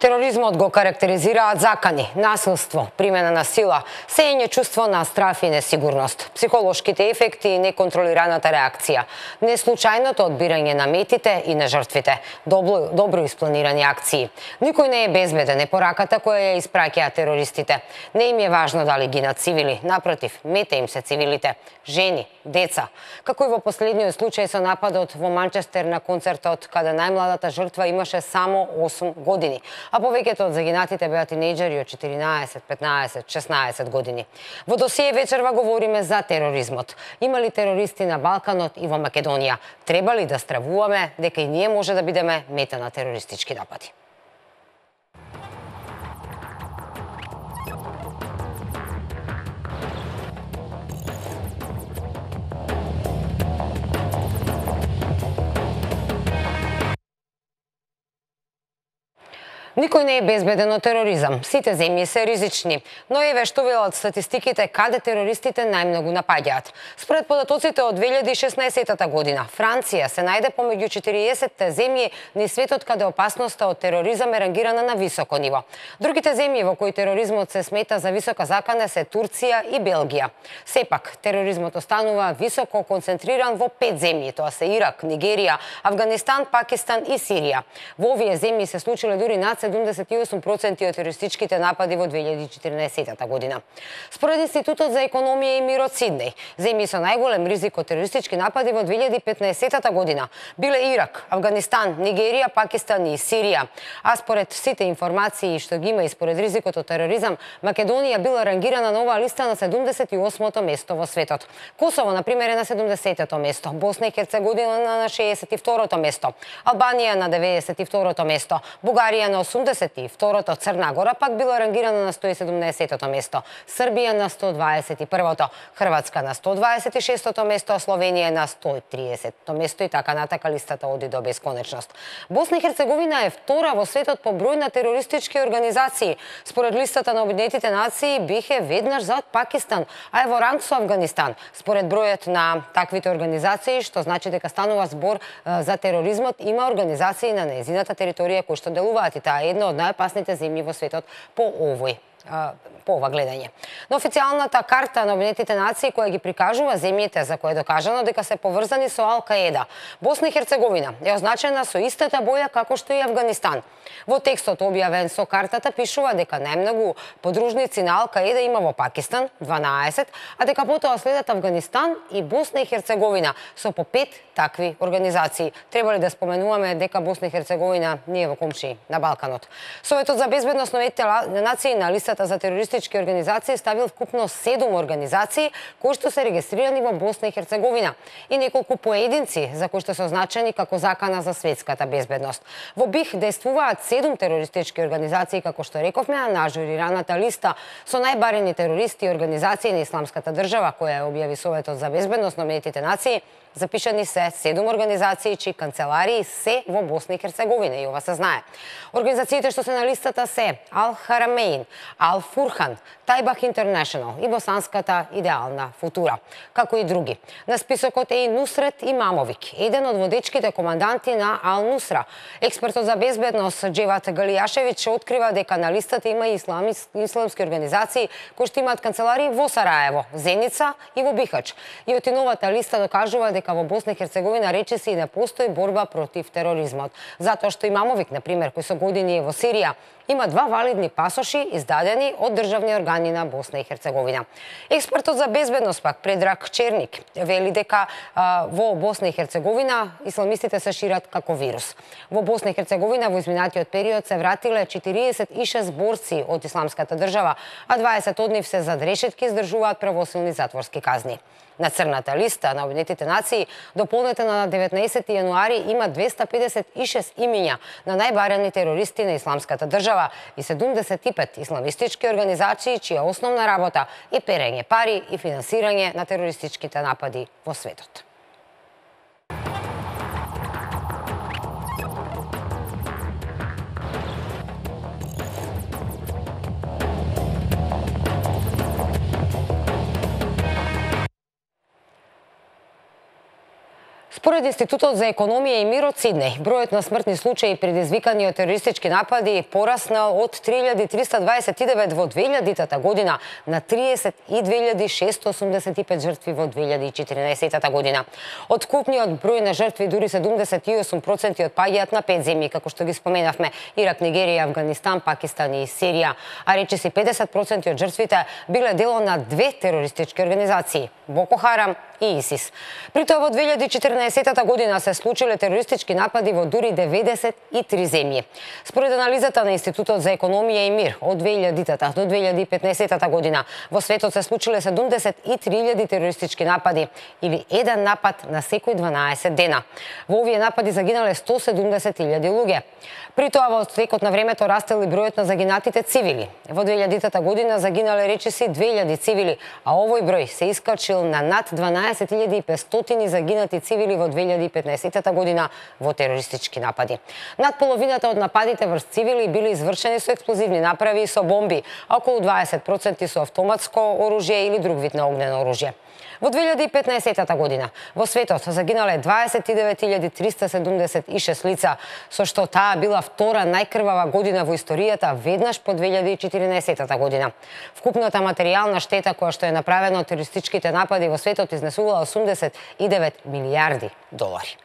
Тероризмот го карактеризираат закани, насилство, примена на сила, сеење чувство на страф и несигурност, психолошките ефекти и неконтролираната реакција, неслучајното одбирање на метите и на жртвите, добро испланирани акции. Никој не е безбеден е пораката која ја испраќаат терористите. Не им е важно дали гинат цивили, напротив, мета им се цивилите, жени, деца. Како и во последниот случај со нападот во Манчестер на концертот, каде најмладата жртва имаше само 8 години, а повеќето од загинатите беа тинејџери од 14, 15, 16 години. Во досие вечерва говориме за тероризмот. Има ли терористи на Балканот и во Македонија? Треба ли да стравуваме дека и ние може да бидеме мета на терористички напади? Никој не е безбеден од тероризам. Сите земји се ризични, но еве што велат статистиките каде терористите најмногу напаѓаат. Според податоците од 2016 година, Франција се најде помеѓу 40 земји низ светот каде опасноста од тероризам е рангирана на високо ниво. Другите земји во кои тероризмот се смета за висока закана се Турција и Белгија. Сепак, тероризмот останува високо концентриран во 5 земји, тоа се Ирак, Нигерија, Авганистан, Пакистан и Сирија. Во овие земји се случиле дури над 78% од терористичките напади во 2014 година. Според Институтот за економија и мир од Сиднеј, земји со најголем ризик од терористички напади во 2015 година биле Ирак, Авганистан, Нигерија, Пакистан и Сирија. А според сите информации што ги има и според ризикот од тероризам, Македонија била рангирана на оваа листа на 78-то место во светот. Косово, например, е на 70-то место, Босна и Херцеговина на 62-то место, Албанија на 92-то место, Бугарија на 82-то, Црна Гора пак била рангирана на 170-то место, Србија на 121-то, Хрватска на 126-то место, Словенија на 130-то место и така натака листата оди до бесконечност. Босна и Херцеговина е втора во светот по број на терористички организации. Според листата на Обединетите нации биха веднаш зад Пакистан, а е во ранг со Авганистан. Според бројот на таквите организации, што значи дека станува збор за тероризмот, има организации на нејзината територија кои што делуваат и таа е една од најопасните земји во светот по ова гледање. На официјалната карта на Обединетите нации која ги прикажува земјите за кои е докажано дека се поврзани со Ал-Каеда, Босна и Херцеговина е означена со истата боја како што и Авганистан. Во текстот објавен со картата пишува дека најмногу подружници на Ал-Каеда има во Пакистан 12, а дека потоа следат Авганистан и Босна и Херцеговина со по 5 такви организации. Треба ли да споменуваме дека Босна и Херцеговина не е во комшии на Балканот? Советот за безбедност на Уединетите нации на листата за терористички организации ставил вкупно 7 организации кои што се регистрирани во Босна и Херцеговина и неколку поединци за кои што се означени како закана за светската безбедност. Во БИХ действуваат 7 терористички организации, како што рековме, на ажурираната листа со најбарени терористи и организации на Исламската држава, која ја објави Советот за безбедност на Обединетите нации. Запишани се 7 организации чии канцеларии се во Босна и Херцеговина и ова се знае. Организациите што се на листата се Ал-Харамейн, Ал-Фурхан, Тајбах Интернешнл и босанската идеална футура, како и други. На списокот е и Нусрет Имамовик, еден од водечките команданти на Ал-Нусра. Експертот за безбедност Джеват Галијашевиќ открива дека на листата има и исламски организации кои што имаат канцеларии во Сараево, Зеница и во Бихач. И од новата листа докажува дека во Босна и Херцеговина речиси и не постои борба против тероризмот. Затоа што Имамовик, например, кој со години е во Сирија, има 2 валидни пасоши издадени од државни органи на Босна и Херцеговина. Експертот за безбедност пак Предраг Черник вели дека во Босна и Херцеговина исламистите се шират како вирус. Во Босна и Херцеговина во изминатиот период се вратиле 46 борци од исламската држава, а 20 од нив се зад решетки издржуваат правосилни затворски казни. На црната листа на Обединетите нации, дополнета на 19 јануари, има 256 имиња на најбарени терористи на исламската држава и 75 исламистички организации чија основна работа е перење пари и финансирање на терористичките напади во светот. Според Институтот за економија и мир од Сиднеј, бројот на смртни случаи предизвикани од терористички напади пораснал од 3329 во 2000 година на 32.685 жртви во 2014 година. Од вкупниот број на жртви дури 78% отпаѓаат на 5 земји, како што ги споменавме: Ирак, Нигерија, Авганистан, Пакистан и Сирија, а речиси 50% од жртвите биле дело на две терористички организации – Боко Харам и ИСИС. При тоа во 2014 година се случиле терористички напади во дури 93 земји. Според анализата на Институтот за економија и мир од 2000 до 2015 година во светот се случиле 73.000 терористички напади, или еден напад на секој 12 дена. Во овие напади загинале 170.000 луѓе. При тоа во текот на времето растел и бројот на загинатите цивили. Во 2000 година загинале речиси 2000 цивили, а овој број се искачил на над 12.500 загинати цивили во 2015 година во терористички напади. Над половината од нападите врз цивили били извршени со експлозивни направи и со бомби, а околу 20% со автоматско оружје или друг вид на огнено оружје. Во 2015 година во светот загинале 29.376 лица, со што таа била втора најкрвава година во историјата, веднаш по 2014 година. Вкупната материјална штета која што е направена од терористичките напади во светот изнесувала 89 милијарди долари.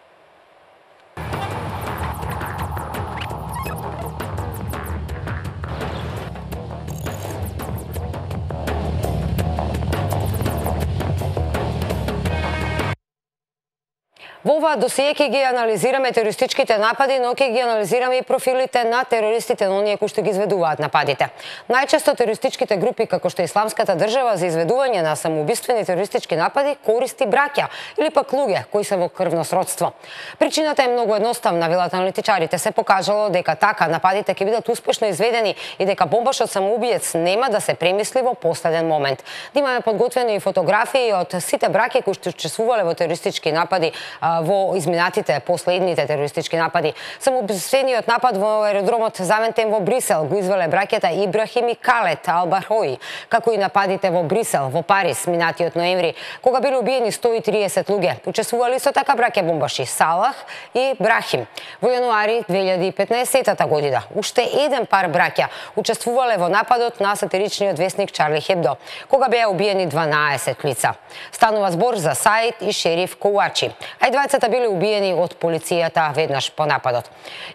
Во оваа досие ќе ги анализираме терористичките напади, но ќе ги анализираме и профилите на терористите, на оние кои што ги изведуваат нападите. Најчесто терористичките групи, како што е Исламската држава, за изведување на самоубиствени терористички напади користи браќа или пак луѓе кои се во крвно сродство. Причината е многу едноставна, велат аналитичарите. Се покажало дека така нападите ќе бидат успешно изведени и дека бомбашот самоубиец нема да се премисли во последен момент. Да имаме подготвени и фотографии од сите браќа кои што учествувале во терористички напади во изминатите последните терористички напади. Самоубиствениот напад во аеродромот Завентем во Брисел го извеле браќата Ибрахим и Калет Албахрои, како и нападите во Брисел, во Париз минатиот ноември, кога биле убиени 130 луѓе. Учествували со така браќа бомбаши Салах и Брахим. Во јануари 2015 година уште еден пар браќа учествувале во нападот на сатиричниот весник Чарли Хебдо, кога беа убиени 12 лица. Станува збор за Саид и Шериф Коуачи. Двајцата биле убиени од полицијата веднаш по нападот.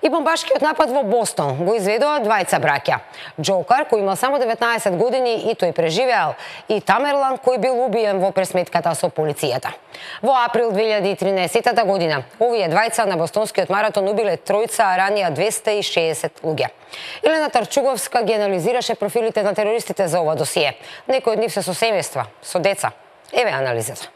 И бомбашкиот напад во Бостон го изведоа двајца браќа. Джокар, кој имал само 19 години и тој преживеал, и Тамерлан, кој бил убиен во пресметката со полицијата. Во април 2013 година овие двајца на бостонскиот маратон убиле тројца, а ранија 260 луѓе. Елена Тарчуговска ги анализираше профилите на терористите за ова досие. Некои од нив се со семејства, со деца. Еве анализата.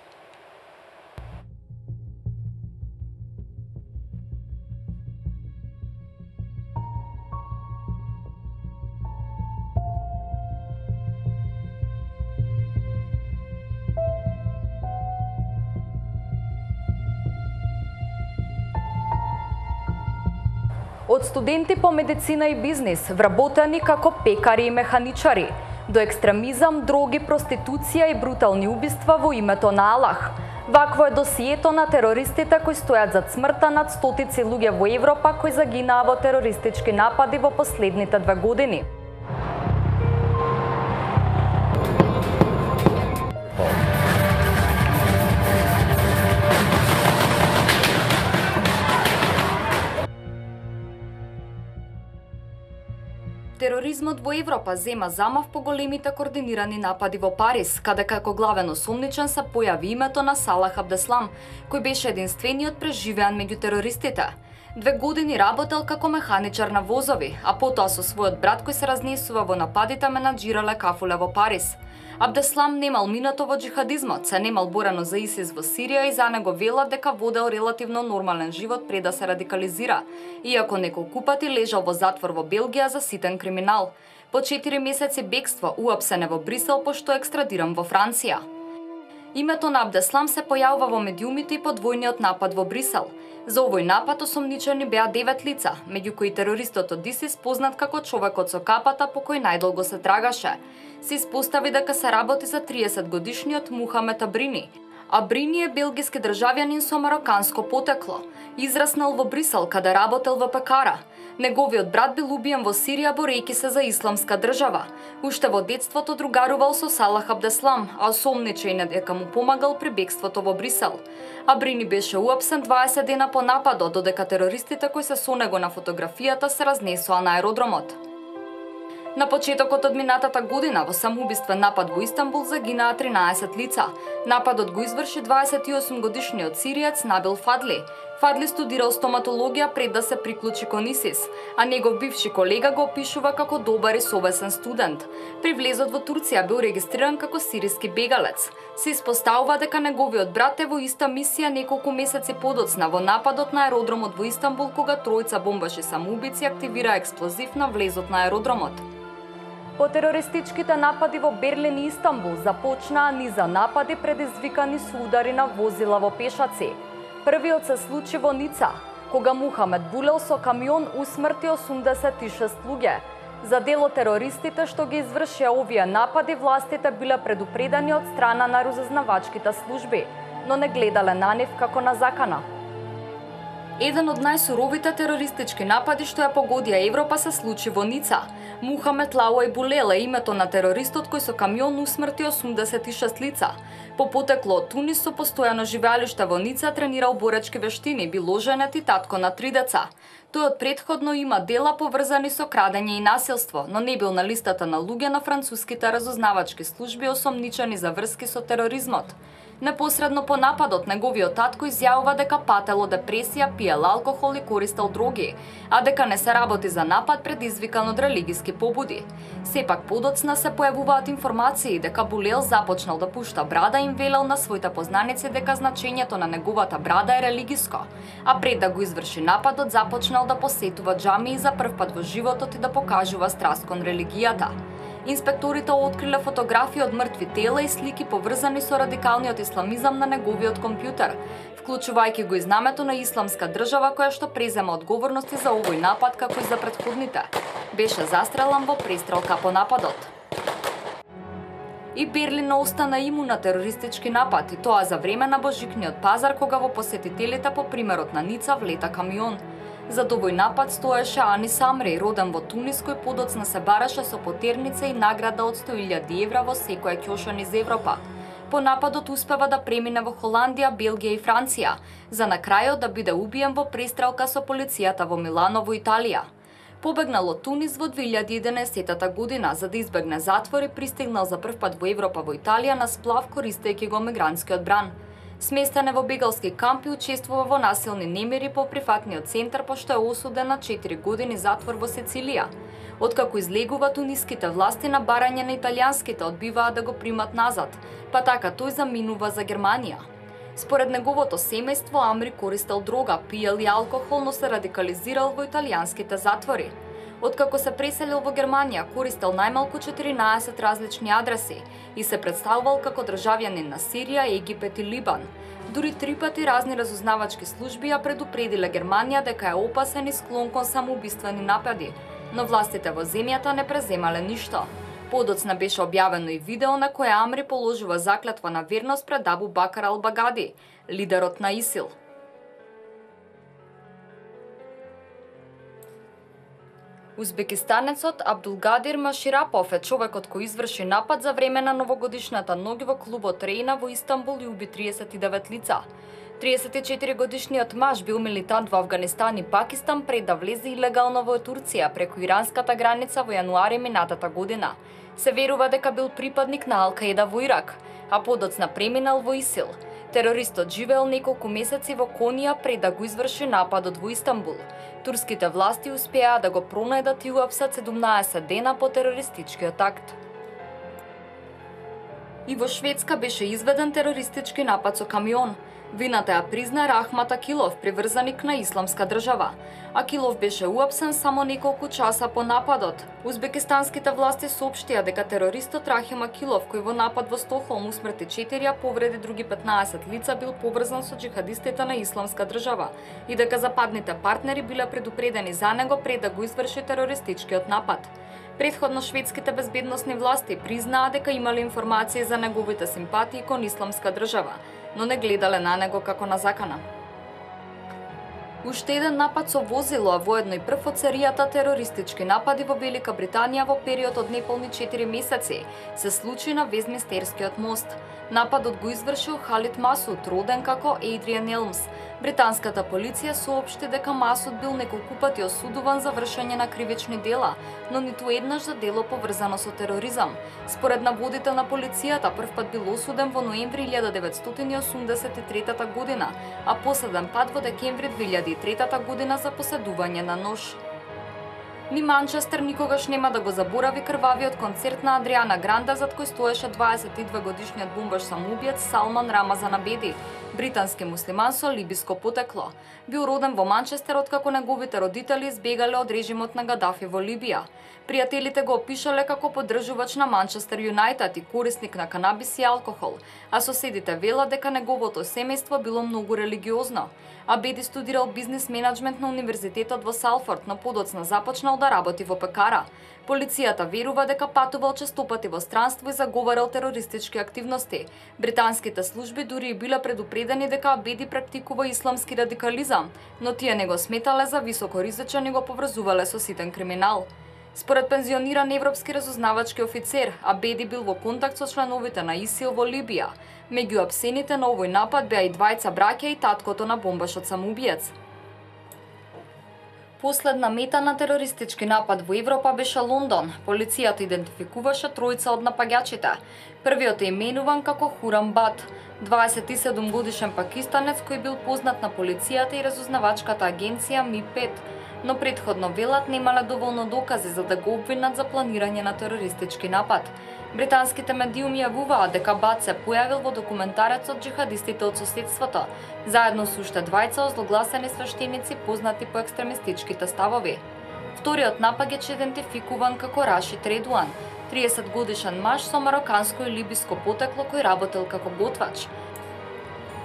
Од студенти по медицина и бизнис, вработени како пекари и механичари, до екстремизам, дроги, проституција и брутални убиства во името на Аллах. Вакво е досието на терористите кои стојат зад смртта над стотици луѓе во Европа кои загинаа во терористички напади во последните 2 години. Тероризмот во Европа зема замав по големите координирани напади во Париз, каде како главен осумничен се појави името на Салах Абдеслам, кој беше единствениот преживеан меѓу терористите. 2 години работел како механичар на возови, а потоа со својот брат кој се разнесува во нападите менаџирале кафуле во Париз. Абдеслам немал минато во джихадизмот, се немал борено за ИСИС во Сирија и за него велат дека водел релативно нормален живот пред да се радикализира, иако неколку пати лежал во затвор во Белгија за ситен криминал. По 4 месеци бегство уапсене во Брисел пошто екстрадиран во Франција. Името на Абдеслам се појавува во медиумите и под војниот напад во Брисел. За овој напад осомничени беа 9 лица, меѓу кои терористот од ИСИС познат како човекот со капата по кој најдолго се трагаше. Се испостави дека се работи за 30 годишниот Мухамед Абрини, Абрини е белгиски државјанин со мароканско потекло. Израснал во Брисел, каде работел во пекара. Неговиот брат бил убиен во Сирија борејќи се за исламска држава. Уште во детството другарувал со Салах Абдеслам, а осомниче и дека му помагал при бегството во Брисел. Абрини беше уапсен 20 дена по нападот, додека терористите кои се со него на фотографијата се разнесоа на аеродромот. На почетокот од минатата година во самоубиствен напад во Истанбул загинаа 13 лица. Нападот го изврши 28-годишниот сириец Набил Фадли. Фадли студирал стоматологија пред да се приклучи кон ИСИС, а негов бивши колега го опишува како добар и совесен студент. При влезот во Турција бил регистриран како сириски бегалец. Се испоставува дека неговиот брат е во иста мисија неколку месеци подоцна во нападот на аеродромот во Истанбул, кога тројца бомбаши самоубици активира експлозив на влезот на аеродромот. По терористичките напади во Берлин и Истанбул започнаа низа напади предизвикани со удари на возила во пешаци. Првиот се случи во Ница, кога Мухамед Булел со камион усмрти 86 луѓе. За дел од терористите што ги извршија овие напади, властите биле предупредени од страна на разузнавачките служби, но не гледале на нив како на закана. Еден од најсуровите терористички напади што ја погодија Европа се случи во Ница. Мухамед Лауај Булел е името на терористот кој со камион усмрти 86 лица. По потекло од Тунис со постојано живеалиште во Ница тренирал боречки вештини, бил оженет и татко на 3 деца. Тој од претходно има дела поврзани со крадење и насилство, но не бил на листата на луѓе на француските разузнавачки служби осомничени за врски со тероризмот. Непосредно по нападот, неговиот татко изјавува дека пател од депресија, пиел алкохол и користел дроги, а дека не се работи за напад предизвикан од религиски побуди. Сепак подоцна се појавуваат информации дека Булел започнал да пушта брада и им велел на своите познаници дека значењето на неговата брада е религиско, а пред да го изврши нападот започнал да посетува џамии за првпат во животот и да покажува страст кон религијата. Инспекторите откриле фотографии од мртви тела и слики поврзани со радикалниот исламизам на неговиот компјутер, вклучувајќи го и знамето на исламска држава која што презема одговорности за овој напад како и за претходните. Беше застрелан во престрелка по нападот. И Берлин остана имун на терористички напад, и тоа за време на Божикниот пазар, кога во посетителите по примерот на Ница влета камион. За овој напад стоеше Анис Амри, роден во Тунис, кој подоцна се бараше со потерница и награда од 100.000 евра во секоја ќоша низ Европа. По нападот успева да премине во Холандија, Белгија и Франција, за на крајот да биде убиен во престрелка со полицијата во Милано во Италија. Побегнал од Тунис во 2011 година, за да избегне затвор и пристигнал за првпат во Европа во Италија на сплав користејќи го мигрантскиот бран. Сместен е во бегалски камп и учествува во насилни немири по прифатниот центар, пошто е осуден на 4 години затвор во Сицилија. Откако излегува, туниските власти на барање на италијанските одбиваат да го примат назад, па така тој заминува за Германија. Според неговото семејство, Амри користел дрога, пиел и алкохол, но се радикализирал во италијанските затвори. Откако се преселил во Германија, користел најмалку 14 различни адреси и се представувал како државјанин на Сирија, Египет и Либан. Дури 3 пати разни разузнавачки служби ја предупредиле Германија дека е опасен и склон кон самоубиствени напади, но властите во земјата не преземале ништо. Подоцна беше објавено и видео на кое Амри положува заклетва на верност пред Абу Бакар ал-Багади, лидерот на ИСИЛ. Узбекистанецот Абдулгадир Маширапов е човекот кој изврши напад за време на новогодишната ноќ во клубот Рейна во Истанбул и уби 39 лица. 34-годишниот маж бил милитант во Авганистан и Пакистан пред да влезе илегално во Турција преку иранската граница во јануари минатата година. Се верува дека бил припадник на Ал-Каида во Ирак, а подоцна преминал во ИСИЛ. Терористот живеел неколку месеци во Конија пред да го изврши нападот во Истанбул. Турските власти успеа да го пронајдат и уапсат 17 дена по терористичкиот акт. И во Шведска беше изведен терористички напад со камион. Вината ја призна Рахмат Акилов, приврзаник на Исламска држава. Акилов беше уапсен само неколку часа по нападот. Узбекистанските власти соопштија дека терористот Рахим Акилов, кој во напад во Стокхолм усмрти 4, повреди други 15 лица, бил поврзан со џихадистите на Исламска држава и дека западните партнери биле предупредени за него пред да го изврши терористичкиот напад. Претходно шведските безбедносни власти признаа дека имале информации за неговите симпатии кон Исламска држава, но не гледале на него како на закана. Уште еден напад со возило, а воедно и прв од серијата терористички напади во Велика Британија во период од неполни 4 месеци, се случи на Вестминстерскиот мост. Нападот го извршил Халид Масуд, роден како Ејдриан Елмс. Британската полиција соопшти дека Масуд бил неколку пати осудуван за вршење на кривични дела, но ниту еднаш за дело поврзано со тероризам. Според наводите на полицијата, првпат бил осуден во ноември 1983 година, а последен пат во декември 2003 година за поседување на нож. Ни Манчестер никогаш нема да го заборави крвавиот концерт на Адриана Гранде, зад кој стоеше 22 годишниот бомбаш самоубиец Салман Рамазан Абеди, британски муслиман со либиско потекло. Бил роден во Манчестер откако неговите родители избегале од режимот на Гадафи во Либија. Пријателите го опишале како поддржувач на Манчестер Юнајтед и корисник на канабис и алкохол, а соседите велат дека неговото семејство било многу религиозно. Абеди студирал бизнес менеджмент на Универзитетот во Салфорд, но подоцна започнал да работи во пекара. Полицијата верува дека патувал честопати во странство и заговарал терористички активности. Британските служби дури и биле предупредени дека Абеди практикува исламски радикализам, но тие не го сметале за високоризичен и го поврзувале со ситен криминал. Според пензиониран европски разузнавачки офицер, Абеди бил во контакт со членовите на ИСИЛ во Либија. Меѓу апсените на овој напад беа и двајца браќа и таткото на бомбашот самоубиец. Последна мета на терористички напад во Европа беше Лондон. Полицијата идентификуваше тројца од напаѓачите. Првиот е именуван како Хурам Бат, 27 годишен пакистанец кој бил познат на полицијата и разузнавачката агенција МИ-5, но претходно велат немале доволно докази за да го обвинат за планирање на терористички напад. Британските медиуми јавуваат дека Бат се појавил во документарецот Джихадистите од соседството, заедно со уште двајца озлогласени свештеници познати по екстремистичките ставови. Вториот напаѓач е идентификуван како Рашид Редуан, 30 годишен маж со мароканско и либиско потекло кој работел како готвач.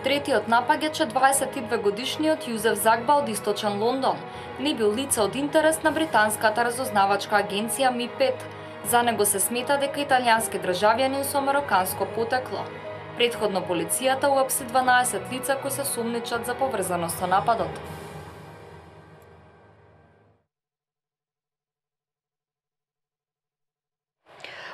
Третиот напаѓач е 22 годишниот Јузеф Загба од источен Лондон. Не бил лице од интерес на британската разузнавачка агенција МИ-5. За него се смета дека италијански државјанин со мароканско потекло. Претходно полицијата уапси 12 лица кои се сумничат за поврзаност со нападот.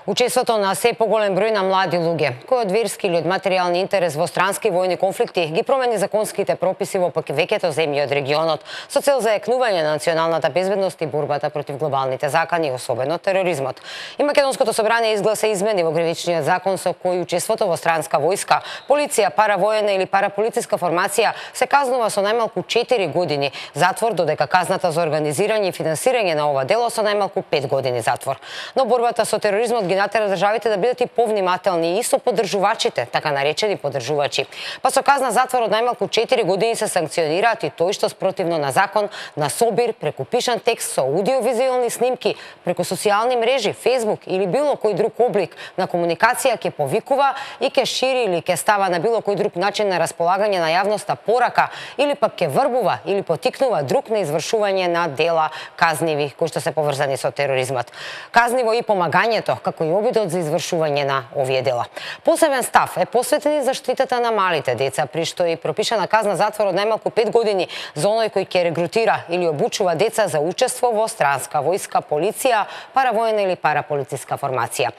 Учеството на се поголем број на млади луѓе, кои од верски или од материјални интерес во странски војни конфликти ги промени законските прописи во веќето земји од регионот со цел зајакнување на националната безбедност и борбата против глобалните закани, особено тероризмот. И Македонското собрание изгласа измени во кривичниот закон со кој учеството во странска војска, полиција, паравоена или параполициска формација се казнува со најмалку 4 години затвор, додека казната за организирање и финансирање на ова дело со најмалку 5 години затвор. Но борбата со тероризмот ги натера државите да бидат и повнимателни и со поддржувачите, така наречени поддржувачи. Па со казна затвор од најмалку 4 години се санкционираат и тој што спротивно на закон, на собир, преку пишан текст со аудиовизуелни снимки, преку социјални мрежи, Facebook или било кој друг облик на комуникација ќе повикува и ќе шири или ќе става на било кој друг начин на располагање на јавноста порака или пак ќе врбува или потикнува друг на извршување на дела казниви кои што се поврзани со тероризмот. Казниво и помагањето како и обидот за извршување на овие дела. Посебен став е посветен и заштитата на малите деца, при што е пропишана казна затвор од најмалку 5 години за оној кој ќе регрутира или обучува деца за учество во странска војска, полиција, паравоена или параполициска формација.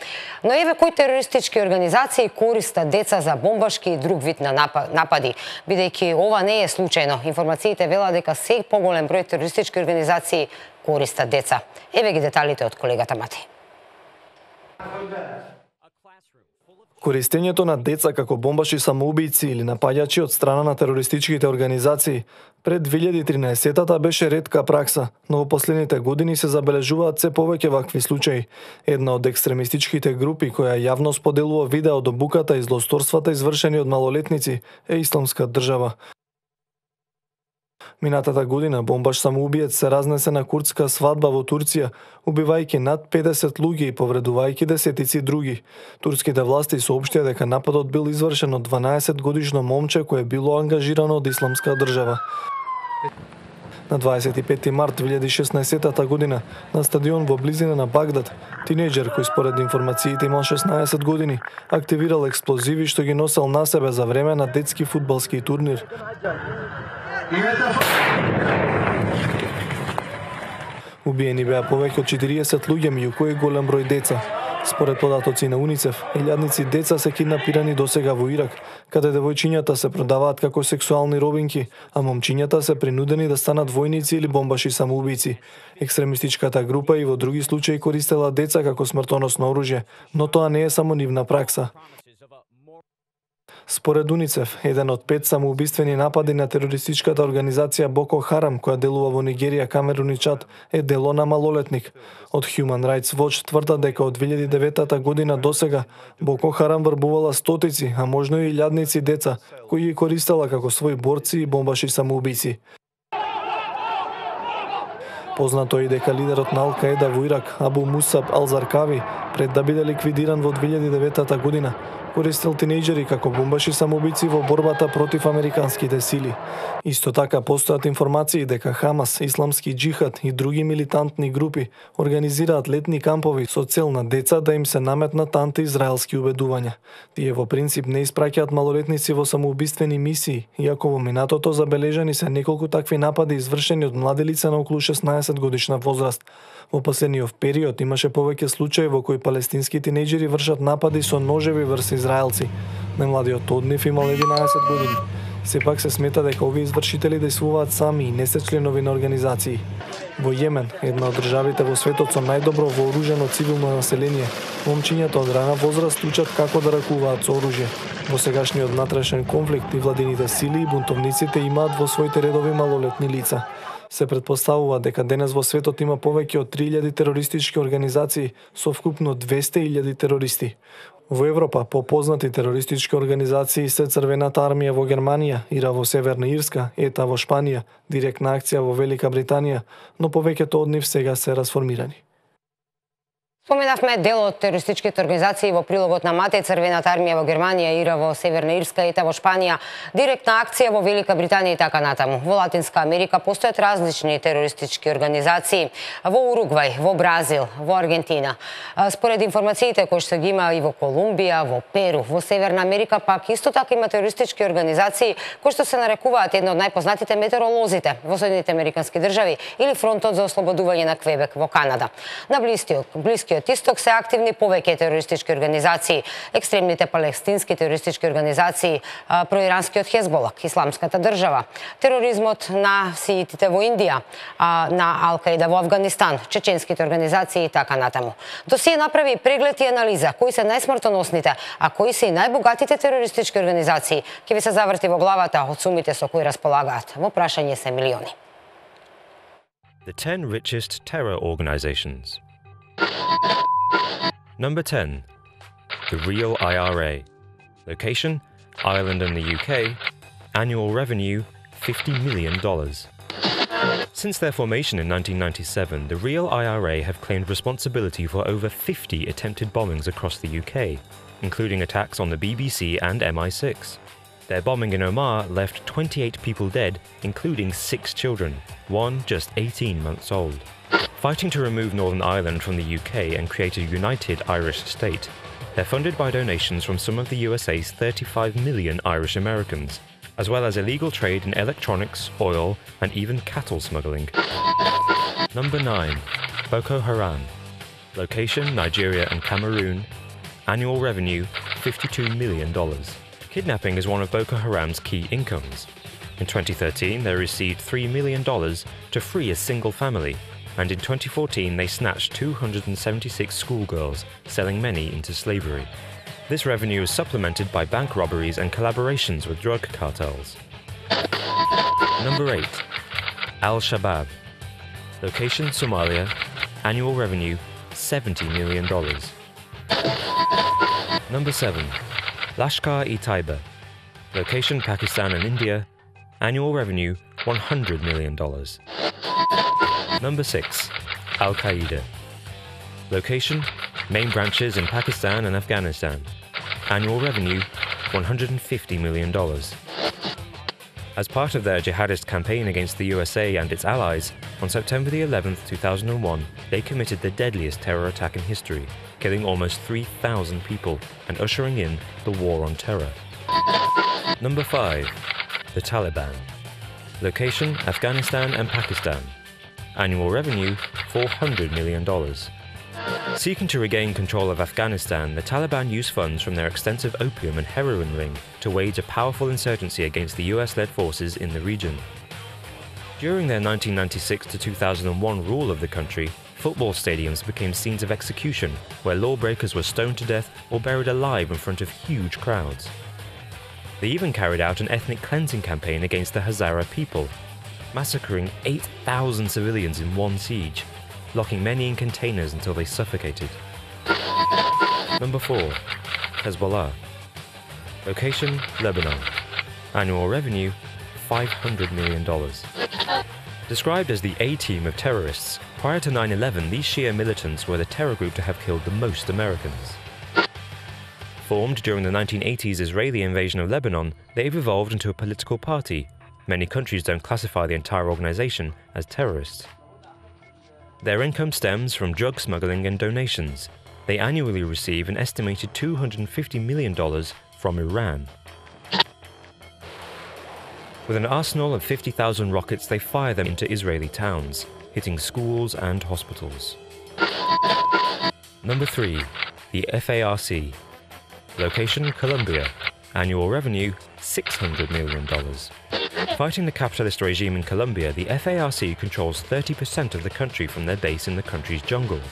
Но еве кои терористички организации користат деца за бомбашки и друг вид на напади, бидејќи ова не е случајно. Информациите велат дека се поголем број терористички организации користат деца. Еве ги деталите од колегата Матеј. Користењето на деца како бомбаши самоубијци или напаѓачи од страна на терористичките организации пред 2013-та беше ретка пракса, но во последните години се забележуваат се повеќе вакви случаи. Една од екстремистичките групи која јавно споделува видео од обуката и злосторствата извршени од малолетници е Исламска држава. Минатата година бомбаш самоубиец се разнесе на курдска свадба во Турција, убивајќи над 50 луѓе и повредувајќи десетици други. Турските власти соопштија дека нападот бил извршен од 12 годишно момче кое било ангажирано од Исламска држава. На 25 март 2016 година на стадион во близина на Багдад, тинејџер кој според информациите имал 16 години, активирал експлозиви што ги носел на себе за време на детски фудбалски турнир. Убиени беа повеќе од 40 луѓе, меѓу кои голем број деца. Според податоци на УНИЦЕФ, илјадници деца се киднапирани досега во Ирак, каде девојчињата се продаваат како сексуални робинки, а момчињата се принудени да станат војници или бомбаши самоубици. Екстремистичката група и во други случаи користела деца како смртоносно оружје, но тоа не е само нивна пракса. Според УНИЦЕФ, еден од 5 самоубиствени напади на терористичката организација Боко Харам, која делува во Нигерија, Камерун и Чад, е дело на малолетник. Од Human Rights Watch тврдат дека од 2009 година досега Боко Харам врбувала стотици, а можно и илјадници деца, кои ги користела како своји борци и бомбаши самоубици. Познато е и дека лидерот на Ал-Каеда во Ирак, Абу Мусаб Ал-Заркави, пред да биде ликвидиран во 2009 година, користел тинејџери како бомбаши самоубици во борбата против американските сили. Исто така постојат информации дека Хамас, Исламски џихад и други милитантни групи организираат летни кампови со цел на деца да им се наметнат антиизраелски убедувања. Тие во принцип не испраќаат малолетници во самоубиствени мисии, иако во минатото забележани се неколку такви напади извршени од млади лица на околу 16 годишна возраст. Во последниот период имаше повеќе случаи во кои палестински тинејџери вршат напади со ножеви врз израелци. Најмладиот од нив имал 11 години. Сепак се смета дека овие извршители действуваат сами и не се членови на организации. Во Јемен, една од државите во светот со најдобро вооружено цивилно население, момчињата од рана возраст учат како да ракуваат со оружје. Во сегашниот внатрешен конфликт и владините сили и бунтовниците имаат во своите редови малолетни лица. Се претпоставува дека денес во светот има повеќе од 3000 терористички организации со вкупно 200.000 терористи. Во Европа, попознати терористички организации се Црвената армија во Германија, ИРА во Северна Ирска, ЕТА во Шпанија, Директна акција во Велика Британија, но повеќето од нив сега се расформирани. Споменавме дел од терористичките организации во прилогот на МАТЕ, Црвената армија во Германија, ИРА во Северна Ирска, ЕТА во Шпанија, Директна акција во Велика Британија и така натаму. Во Латинска Америка постојат различни терористички организации во Уругвај, во Бразил, во Аргентина. Според информациите кои што ги има и во Колумбија, во Перу, во Северна Америка пак исто така има терористички организации кои што се нарекуваат една од најпознатите метеоролозите во Соединетите Американски држави или Фронтот за ослободување на Квебек во Канада. На Блискиот Исток се активни повеќе терористички организации, екстремните палестински терористички организации, проиранскиот Хезболак, Исламската држава, тероризмот на сиитите во Индија, на Ал-Каеда во Афганистан, чеченските организации и така натаму. Досие направи преглед и анализа кои се најсмртоносните, а кои се и најбогатите терористички организации, ќе ви се заврти во главата од сумите со кои располагаат. Во прашање се милиони. The 10 richest terror organizations. Number 10. The Real IRA. Location, Ireland and the UK. Annual revenue, $50 million. Since their formation in 1997, the Real IRA have claimed responsibility for over 50 attempted bombings across the UK, including attacks on the BBC and MI6. Their bombing in Omar left 28 people dead, including 6 children, one just 18 months old. Fighting to remove Northern Ireland from the UK and create a united Irish state, they're funded by donations from some of the USA's 35 million Irish Americans, as well as illegal trade in electronics, oil, and even cattle smuggling. Number 9. Boko Haram. Location, Nigeria and Cameroon. Annual revenue, $52 million. Kidnapping is one of Boko Haram's key incomes. In 2013, they received $3 million to free a single family, and in 2014 they snatched 276 schoolgirls, selling many into slavery. This revenue is supplemented by bank robberies and collaborations with drug cartels. Number 8. Al-Shabaab. Location, Somalia. Annual revenue, $70 million. Number 7. Lashkar-e-Taiba. Location, Pakistan and India. Annual revenue, $100 million. Number 6. Al-Qaeda. Location, main branches in Pakistan and Afghanistan. Annual revenue, $150 million. As part of their jihadist campaign against the USA and its allies, on September the 11th, 2001, they committed the deadliest terror attack in history, killing almost 3,000 people and ushering in the War on Terror. Number 5. The Taliban. Location: Afghanistan and Pakistan. Annual revenue: $400 million. Seeking to regain control of Afghanistan, the Taliban use funds from their extensive opium and heroin ring to wage a powerful insurgency against the US-led forces in the region. During their 1996 to 2001 rule of the country, football stadiums became scenes of execution, where lawbreakers were stoned to death or buried alive in front of huge crowds. They even carried out an ethnic cleansing campaign against the Hazara people, massacring 8,000 civilians in one siege, locking many in containers until they suffocated. Number 4. Hezbollah. Location: Lebanon. Annual revenue: $500 million. Described as the A-team of terrorists, prior to 9/11, these Shia militants were the terror group to have killed the most Americans. Formed during the 1980s Israeli invasion of Lebanon, they've evolved into a political party. Many countries don't classify the entire organization as terrorists. Their income stems from drug smuggling and donations. They annually receive an estimated $250 million from Iran. With an arsenal of 50,000 rockets, they fire them into Israeli towns, hitting schools and hospitals. Number 3. The FARC. Location: Colombia. Annual revenue: $600 million. Fighting the capitalist regime in Colombia, the FARC controls 30% of the country from their base in the country's jungles.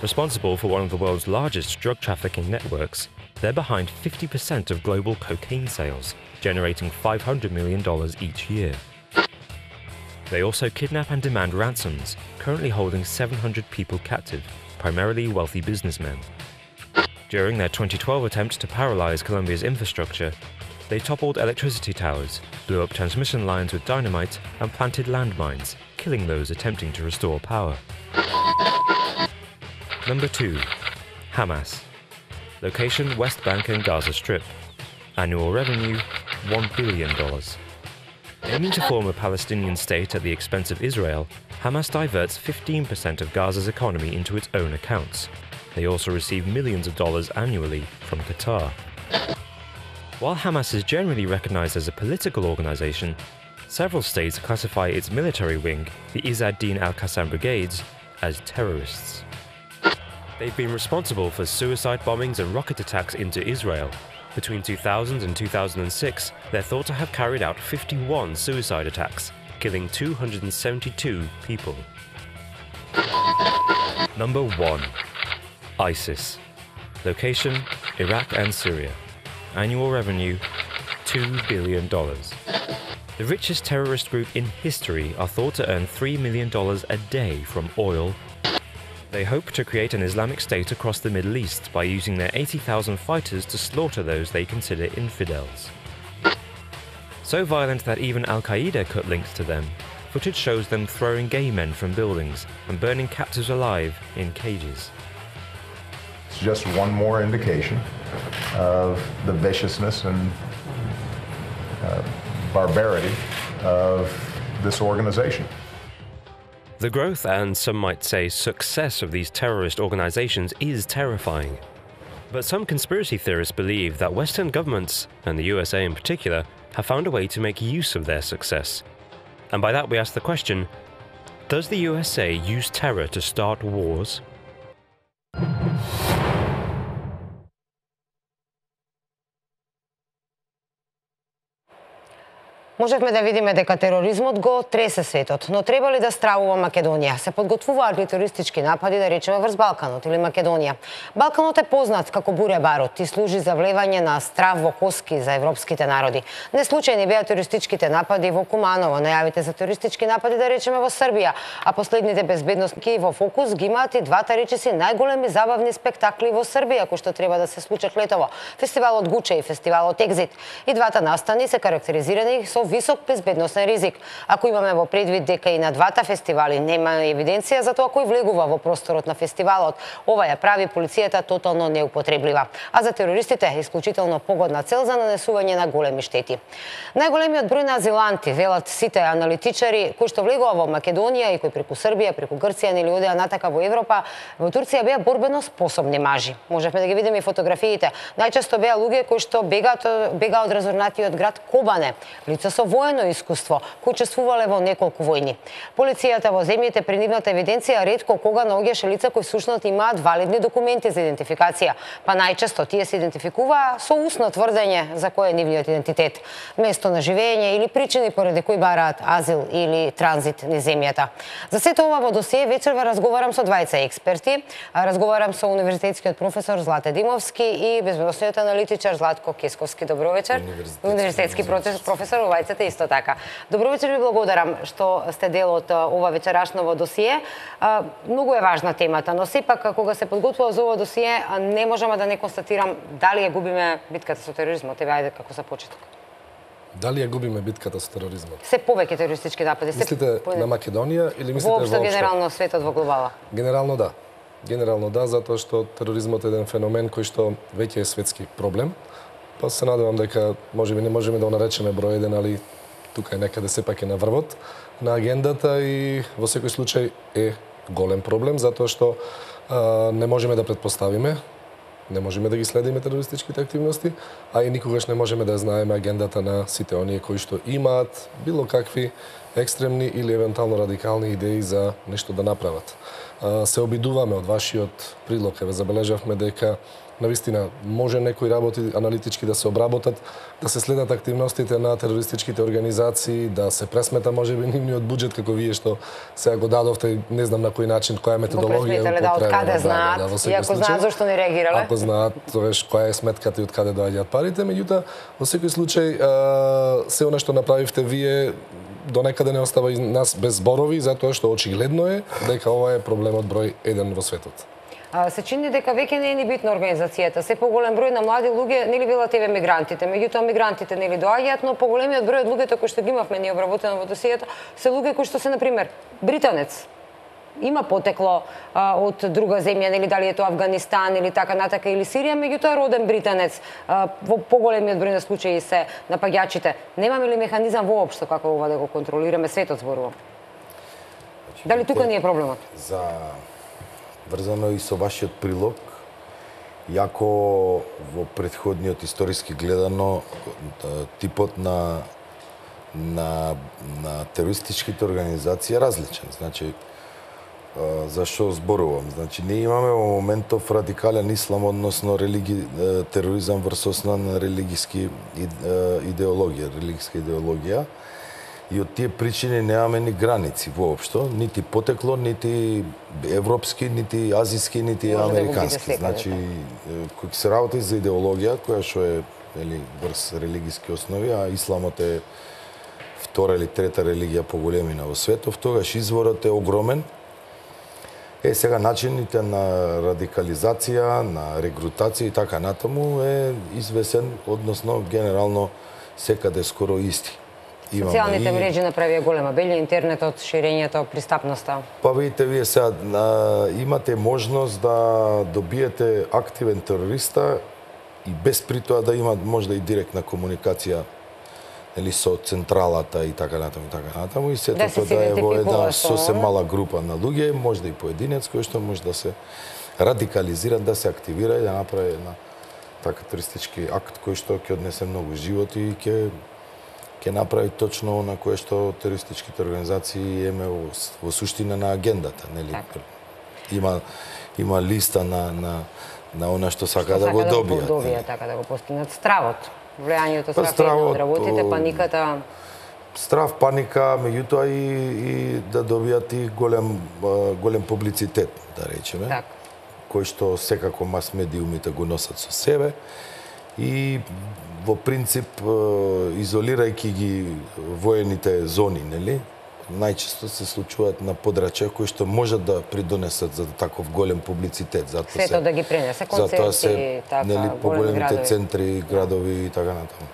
Responsible for one of the world's largest drug trafficking networks, they're behind 50% of global cocaine sales, generating $500 million each year. They also kidnap and demand ransoms, currently holding 700 people captive, primarily wealthy businessmen. During their 2012 attempt to paralyze Colombia's infrastructure, they toppled electricity towers, blew up transmission lines with dynamite, and planted landmines, killing those attempting to restore power. Number 2. Hamas. Location: West Bank and Gaza Strip. Annual revenue: $1 billion. Aiming to form a Palestinian state at the expense of Israel, Hamas diverts 15% of Gaza's economy into its own accounts. They also receive millions of dollars annually from Qatar. While Hamas is generally recognized as a political organization, several states classify its military wing, the Izz ad-Din al-Qassam Brigades, as terrorists. They've been responsible for suicide bombings and rocket attacks into Israel. Between 2000 and 2006, they're thought to have carried out 51 suicide attacks, killing 272 people. Number 1. ISIS. Location: Iraq and Syria. Annual revenue: $2 billion. The richest terrorist group in history are thought to earn $3 million a day from oil. They hope to create an Islamic State across the Middle East by using their 80,000 fighters to slaughter those they consider infidels. So violent that even Al-Qaeda cut links to them. Footage shows them throwing gay men from buildings and burning captives alive in cages. It's just one more indication of the viciousness and barbarity of this organization. The growth and, some might say, success of these terrorist organizations is terrifying. But some conspiracy theorists believe that Western governments, and the USA in particular, have found a way to make use of their success. And by that we ask the question, does the USA use terror to start wars? Можевме да видиме дека тероризмот го тресе светот, но треба ли да стравува Македонија? Се подготвуваат ли терористички напади, да речеме, врз Балканот или Македонија? Балканот е познат како буре барут и служи за влевање на страв во коски за европските народи. Не случајни беа терористичките напади во Куманово, најавите за терористички напади, да речеме, во Србија, а последните безбедносни во фокус ги имаат и двата речиси најголеми забавни спектакли во Србија, кои што треба да се случат летово. Фестивалот Гуче и фестивалот Екзит. И двата настани се карактеризирани со висок безбедносен ризик. Ако имаме во предвид дека и на двата фестивали нема евиденција за тоа кој влегува во просторот на фестивалот, ова ја прави полицијата тотално неупотреблива, а за терористите е исклучително погодна цел за нанесување на големи штети. Најголемиот број на азиланти, велат сите аналитичари, кои што влегува во Македонија и кои преку Србија, преку Грција или одеа натака во Европа, во Турција беа борбено способни мажи. Можевме да ги видиме и фотографиите. Најчесто беа луѓе кои што бега од разорнатиот град Кобане, лица со воено искуство, кои учествувале во неколку војни. Полицијата во земјите при нивната евиденција ретко кога наоѓаше лица кои всушност имаат валидни документи за идентификација, па најчесто тие се идентификуваа со усно тврдење за кој е нивниот идентитет, место на живење или причини поради кои бараат азил или транзит низ земјата. За сето ова во досие вечерва разговарам со двајца експерти. Разговарам со универзитетскиот професор Злате Димовски и безбедносниот аналитичар Златко Кесковски. Добро вечер. Универзитетски професор, обајцата исто така. Добро вечер, ви благодарам што сте дел од ова вечерашново досие. Многу е важна темата, но сепак кога се подготвував за ова досие, не можам да не констатирам дали ја губиме битката со тероризмот. Еве ајде како за почеток. Дали ја губиме битката со тероризмот? Се повеќе терористички напади. Мислите на Македонија или мислите воопшто генерално светот во глобала? Генерално да. Генерално да, затоа што тероризмот е еден феномен кој што веќе е светски проблем. Па се надевам дека можеби не можеме да го наречеме број 1, али тука е некаде сепак е на врвот на агендата и во секој случај е голем проблем затоа што не можеме да претпоставиме, не можеме да ги следиме терористичките активности, а и никогаш не можеме да знаеме агендата на сите оние кои што имаат било какви екстремни или евентуално радикални идеи за нешто да направат. Се обидуваме од вашиот прилог, еве забележавме дека навистина може некои работи аналитички да се обработат, да се следат активностите на терористичките организации, да се пресмета можеби нивниот буџет како вие што сега го дадовте, не знам на кој начин, која методологија е употребена. Да, од каде знаат, и ако знаат зашто не реагирале. Ако знаат, тогаш која е сметката и од каде доаѓаат парите, меѓутоа во секој случај се она што направивте вие до некаде не остава и нас без зборови, затоа што очигледно е дека ова е проблемот број 1 во светот. Се чини дека веќе не е ни битна организацијата. Се поголем број на млади луѓе, нели велат еве мигрантите, меѓутоа мигрантите нели доаѓаат, но поголемиот број од луѓето кои што ги имавме ние обработено во досието се луѓе кои што се на пример британец. Има потекло од друга земја, нели дали е тоа Афганистан или така натака или Сирија, меѓутоа роден британец. Во поголемиот број на случаи се напаѓачите. Немаме ли механизам воопшто како ова да го контролираме, светот зборувам? Дали тука не е проблемот? Врзано и со вашиот прилог, јако во претходниот историски гледано типот на терористичките организации е различен. Значи, за што зборувам? Значи, ние имаме во моментов радикален ислам, односно тероризам врз основа на религиска идеологија. И од тие причини немаме ни граници воопшто, нити потекло, нити европски, нити азиски, нити американски. Значи, кој се работи за идеологија, која што е врз религиски основи, а исламот е втора или трета религија по големина во светов, тогаш изворот е огромен. Сега начините на радикализација, на регрутација и така натаму е извесен, односно генерално секаде скоро исти. Социјалните мрежи направија голема белја, интернетот, ширењето, пристапноста. Па видите, вие сега имате можност да добиете активен терориста и без при тоа да има можда и директна комуникација со централата и така натаму и сето тоа да е во една сосем мала група на луѓе, можда и поединец кој што може да се радикализира, да се активира и да направи една така терористички акт кој што ќе однесе многу животи и ќе направи точно на кое што терористичките организации еме во суштина на агендата, нели? Има листа на она што сака да го добијат. Така да го постигнат стравот. Влијанието страв од работите, паниката. Страв, паника, меѓутоа и да добијат и голем публицитет, да речеме. Так. Кој што секако мас медиумите го носат со себе и во принцип, изолирајќи ги воените зони, нели? Најчесто се случуваат на подрачја кои што можат да придонесат за таков голем публицитет. Сето да ги пренесе концерти, така, нели, поголемите центри, градови и така натаму.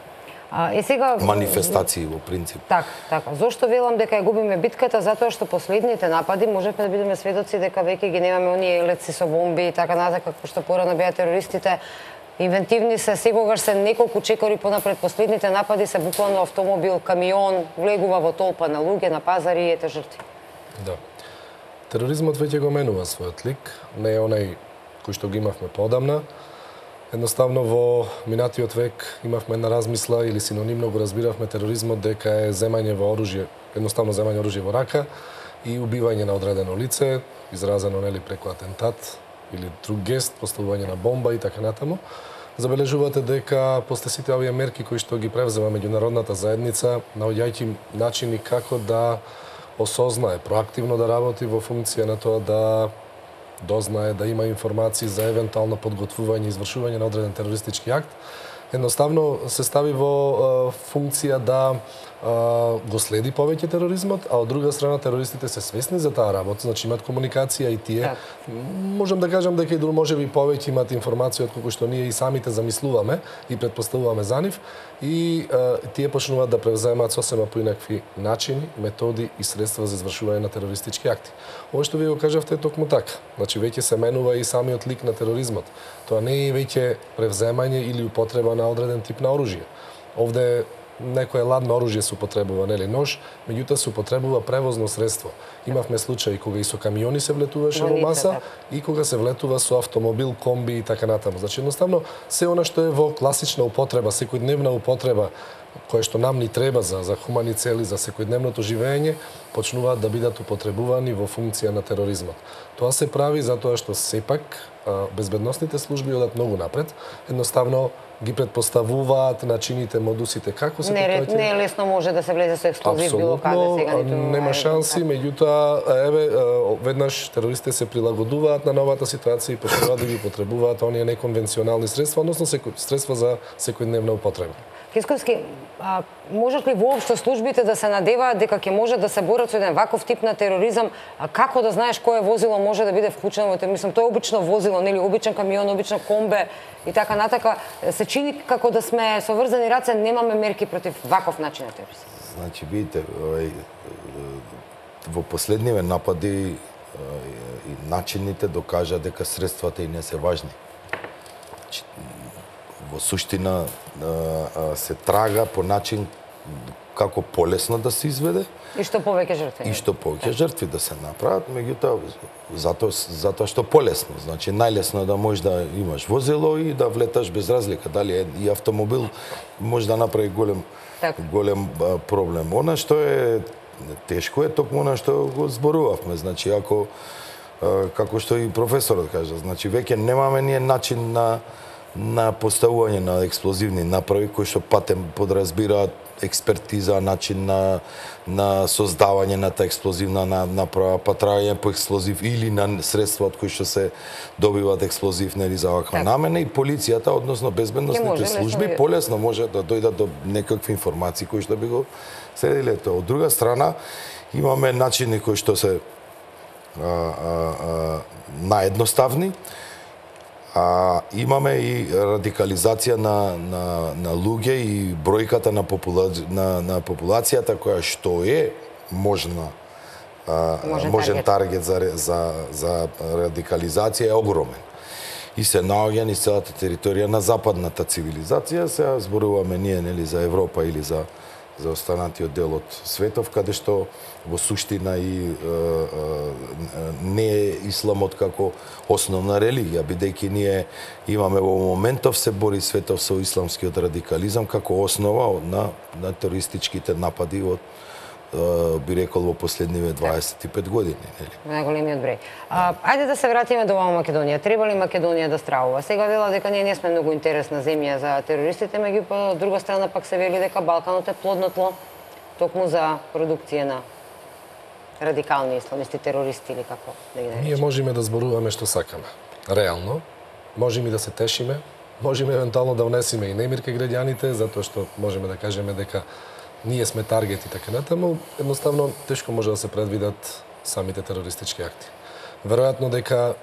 Сега манифестации во принцип. Така. Зошто велам дека ја губиме битката? Затоа што последните напади можевме да бидеме сведоци дека веќе ги немаме оние елеци со бомби и така натака, како што порано беа терористите. Инвентивни се, секогаш се неколку чекори понапред. Последните напади се буквално автомобил, камион, влегува во толпа на луѓе, на пазари и ете жртви. Да. Тероризмот веќе го менува својот лик, не е онај кој што го имавме поодамна. Едноставно во минатиот век имавме една размисла или синонимно го разбиравме тероризмот дека е земање во оружје, едноставно земање оружје во рака и убивање на одредено лице, изразено нели преку атентат или друг гест, поставување на бомба и така натаму. Забележувате дека после сите овие мерки кои што ги превзема меѓународната заедница, наоѓајќи начини како да осознае, проактивно да работи во функција на тоа да дознае, да има информации за евентуално подготвување и извршување на одреден терористички акт, едноставно се стави во функција да го следи повеќе тероризмот, а од друга страна терористите се свесни за таа работа, значи имаат комуникација и тие. Можам да кажам дека и можеби повеќе имаат информација од колку што ние и самите замислуваме и претпоставуваме за нив, и тие почнуваат да превземаат сосема поинакви начини, методи и средства за извршување на терористички акти. Ова што вие го кажавте е токму така. Значи веќе се менува и самиот лик на тероризмот. Тоа не е веќе превземање или употреба на одреден тип на оружје. Овде некое ладно оружје се употребува, нели нож, меѓутоа се употребува превозно средство. Имавме случаи кога и со камиони се влетуваше во маса и кога се влетува со автомобил, комби и така натаму. Значи едноставно се она што е во класична употреба, секојдневна употреба, која што нам ни треба за хумани цели, за секојдневното живење, почнуваат да бидат употребувани во функција на тероризмот. Тоа се прави затоа што сепак безбедносните служби одат многу напред, едноставно ги предпоставуваат начините, модусите како се постојат. Не е лесно може да се влезе со експлозив било каде сега. Нема шанси, меѓутоа веднаш терористите се прилагодуваат на новата ситуација и почнуваат да ги употребуваат оние неконвенционални средства, односно средства за секојдневна употреба. Кисковски, можат ли воопшто службите да се надеваат дека ќе може да се борат со еден ваков тип на тероризам? Како да знаеш кое возило може да биде вклучено во тероризам? Мислам, тоа е обично возило, нели, обичен камион, обична комбе и така натака. Се чини како да сме со врзани раце, немаме мерки против ваков начин на тероризам. Значи, видите, во последниве напади и начините докажа дека средствата и не се важни. Во суштина се трага по начин како полесно да се изведе. И што повеќе жртви. И што повеќе жртви да се направат, меѓутоа затоа што полесно. Значи најлесно е да можеш да имаш возило и да влеташ без разлика дали е и автомобил може да направи голем проблем. Она што е тешко е токму она што го зборувавме. Значи ако како што и професорот кажа, значи веќе немаме ние начин на поставување на експлозивни направи кои што патем подразбираат експертиза, начин на создавање на таа експлозивна направа, патрање по експлозив или на средства од кои што се добиваат експлозив нели за ваква намена, и полицијата, односно безбедносните служби полесно може да дојдат до некакви информации кои што би го следиле тоа. Од друга страна имаме начини кои што се наедноставни. Имаме и радикализација на луѓе и бројката на популацијата која што е можен таргет за радикализација е огромен. И се наоѓа низ целата територија на западната цивилизација. Сега зборуваме ние нели за Европа или за останатиот дел од светов, каде што во суштина и не е исламот како основна религија, бидејќи ние имаме во моментов се бори светов со исламскиот радикализам како основа на терористичките напади од би рекол во последниве 25 години, нели? Најголемиот број. Ајде да се вратиме до оваа Македонија. Треба ли Македонија да стравува? Сега вела дека ние не сме многу интересна земја за терористите, меѓутоа од друга страна пак се вели дека Балканот е плодно тло токму за продукција на радикални исламисти, терористи или како да ги наречеме. Ние можеме да зборуваме што сакаме. Реално, можеме и да се тешиме, можеме евентуално да внесеме и немир кај граѓаните, затоа што можеме да кажеме дека ние сме таргет и така натаму, едноставно тешко може да се предвидат самите терористички акти. Веројатно дека,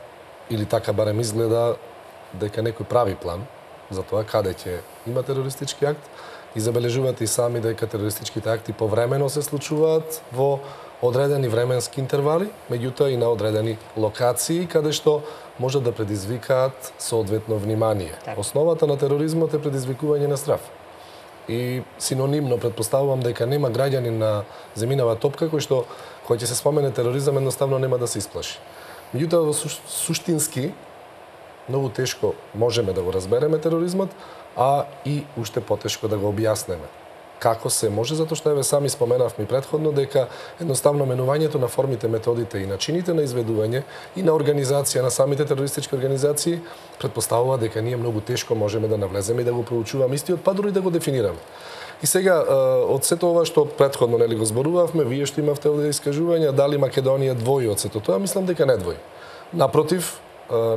или така барем изгледа, дека некој прави план за тоа каде ќе има терористички акт и забележувате и сами дека терористичките акти повремено се случуваат во одредени временски интервали, меѓутоа и на одредени локации каде што може да предизвикаат соодветно внимание. Основата на тероризмот е предизвикување на страв. И синонимно предпоставувам дека нема граѓанин на земјинава топка кој ќе се спомене тероризам едноставно нема да се исплаши. Меѓутоа суштински многу тешко можеме да го разбереме тероризмот, а и уште потешко да го објаснеме. Како се може, затоа што еве сами споменавме претходно дека едноставно менувањето на формите, методите и начините на изведување и на организација на самите терористички организации предпоставува дека ние многу тешко можеме да навлеземе и да го проучуваме истиот, па дури да го дефинираме. И сега од сето ова што претходно го зборувавме, вие што имавте овде искажувања, дали Македонија двои од сето тоа, мислам дека не двои. Напротив,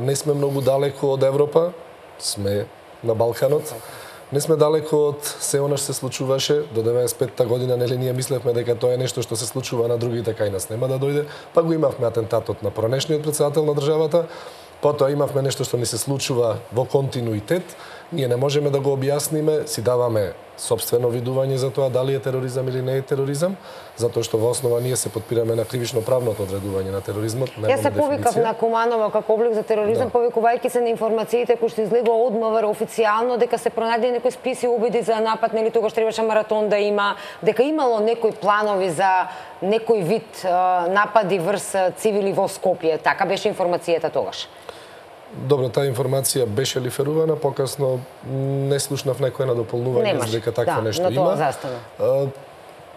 не сме многу далеко од Европа, сме на Балканот. Не сме далеко од се она што се случуваше до 95-та година, нели ние мислевме дека тоа е нешто што се случува на други, така и нас нема да дојде. Па го имавме атентатот на поранешниот претседател на државата, потоа имавме нешто што ни се случува во континуитет. Ние не можеме да го објасниме, си даваме сопствено видување за тоа дали е тероризам или не е тероризам, затоа што во основа ние се подпираме на кривично-правното одредување на тероризмот. Јас се повикав на Куманово како облик за тероризам, повикувајќи се на информациите кои што излегува од МВР официјално дека се пронајде некои списи обиди за напад, нели тогаш требаше маратон да има, дека имало некои планови за некој вид напади врз цивили во Скопје. Така беше информацијата тогаш. Добро, таа информација беше лиферувана, покасно не слушнав некој на дополнување дека такво нешто има.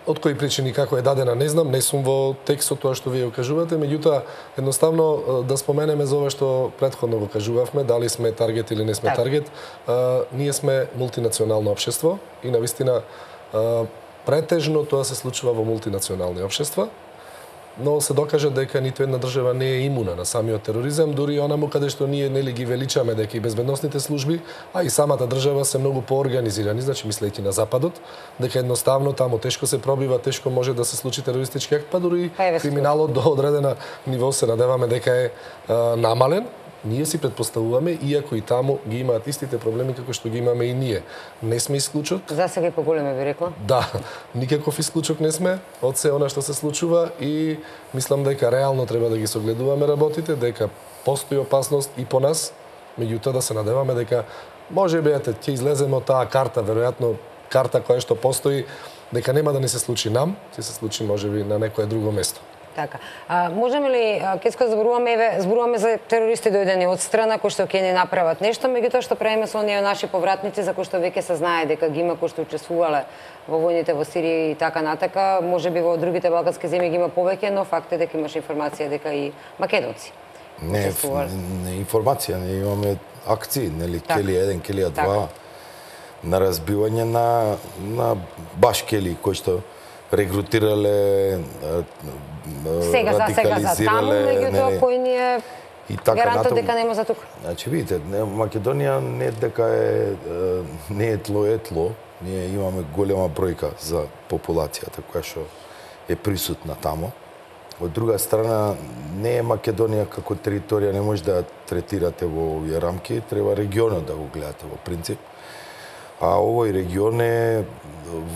Од кои причини како е дадена не знам, не сум во текстот тоа што вие го кажувате, меѓутоа едноставно да споменеме за ова што претходно го кажувавме, дали сме таргет или не сме таргет. Ние сме мултинационално општество и навистина претежно тоа се случува во мултинационални општества. Но се докажа дека ниту една држава не е имуна на самиот тероризам, дури онаму каде што ние нели ги величаме дека и безбедносните служби, а и самата држава се многу поорганизирани, значи мислејќи на западот, дека едноставно таму тешко се пробива, тешко може да се случи терористички акт, па дури криминалот до одредена ниво се надеваме дека е намален. Ние си предпоставуваме, иако и таму ги имаат истите проблеми како што ги имаме и ние. Не сме исклучок. За сега и поголеме би рекла. Да, никаков исклучок не сме од се она што се случува и мислам дека реално треба да ги согледуваме работите, дека постои опасност и по нас, меѓутоа да се надеваме дека можеби ќе излеземе од таа карта, веројатно карта која што постои, дека нема да ни се случи нам, ќе се случи можеби на некое друго место. Така. Можеме ли, кога зборуваме за терористи дојдени од страна кои што ќе ни направат нешто, меѓутоа што правиме со оние наши повратници за кои што веќе се знае дека ги има кои што учествувале во војните во Сирија и така натака, можеби во другите балкански земји ги има повеќе, но факт е дека имаш информација дека и македонци не информација, не имаме акции, нели Келија 1, Келија 2 на разбивање на баш Кели кои што регрутирале, радикализирале, меѓутоа кој ни е гарантот дека нема за тука. Значи видите, Македонија не дека не е тло, ние имаме голема бројка за популацијата која што е присутна таму. Од друга страна, не е Македонија како територија, не може да ја третирате во овие рамки, треба регионот да го гледате во принцип. А овој регион е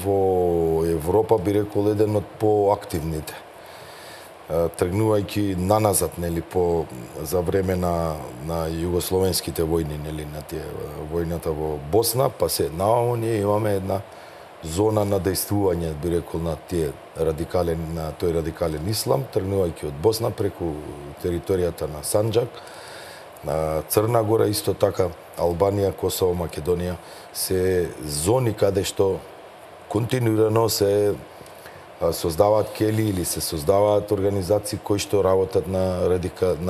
во Европа, би рекол, еден од поактивните. Тргнувајќи наназад, нели, за време на југословенските војни, нели, на тие војната во Босна, па се наово ние имаме една зона на дејствување, би рекол, на тој радикален ислам, тргнувајќи од Босна преку територијата на Санџак, на Црна Гора, исто така Албанија, Косово, Македонија, се зони каде што континуирано се создаваат кели или се создаваат организации кои што работат на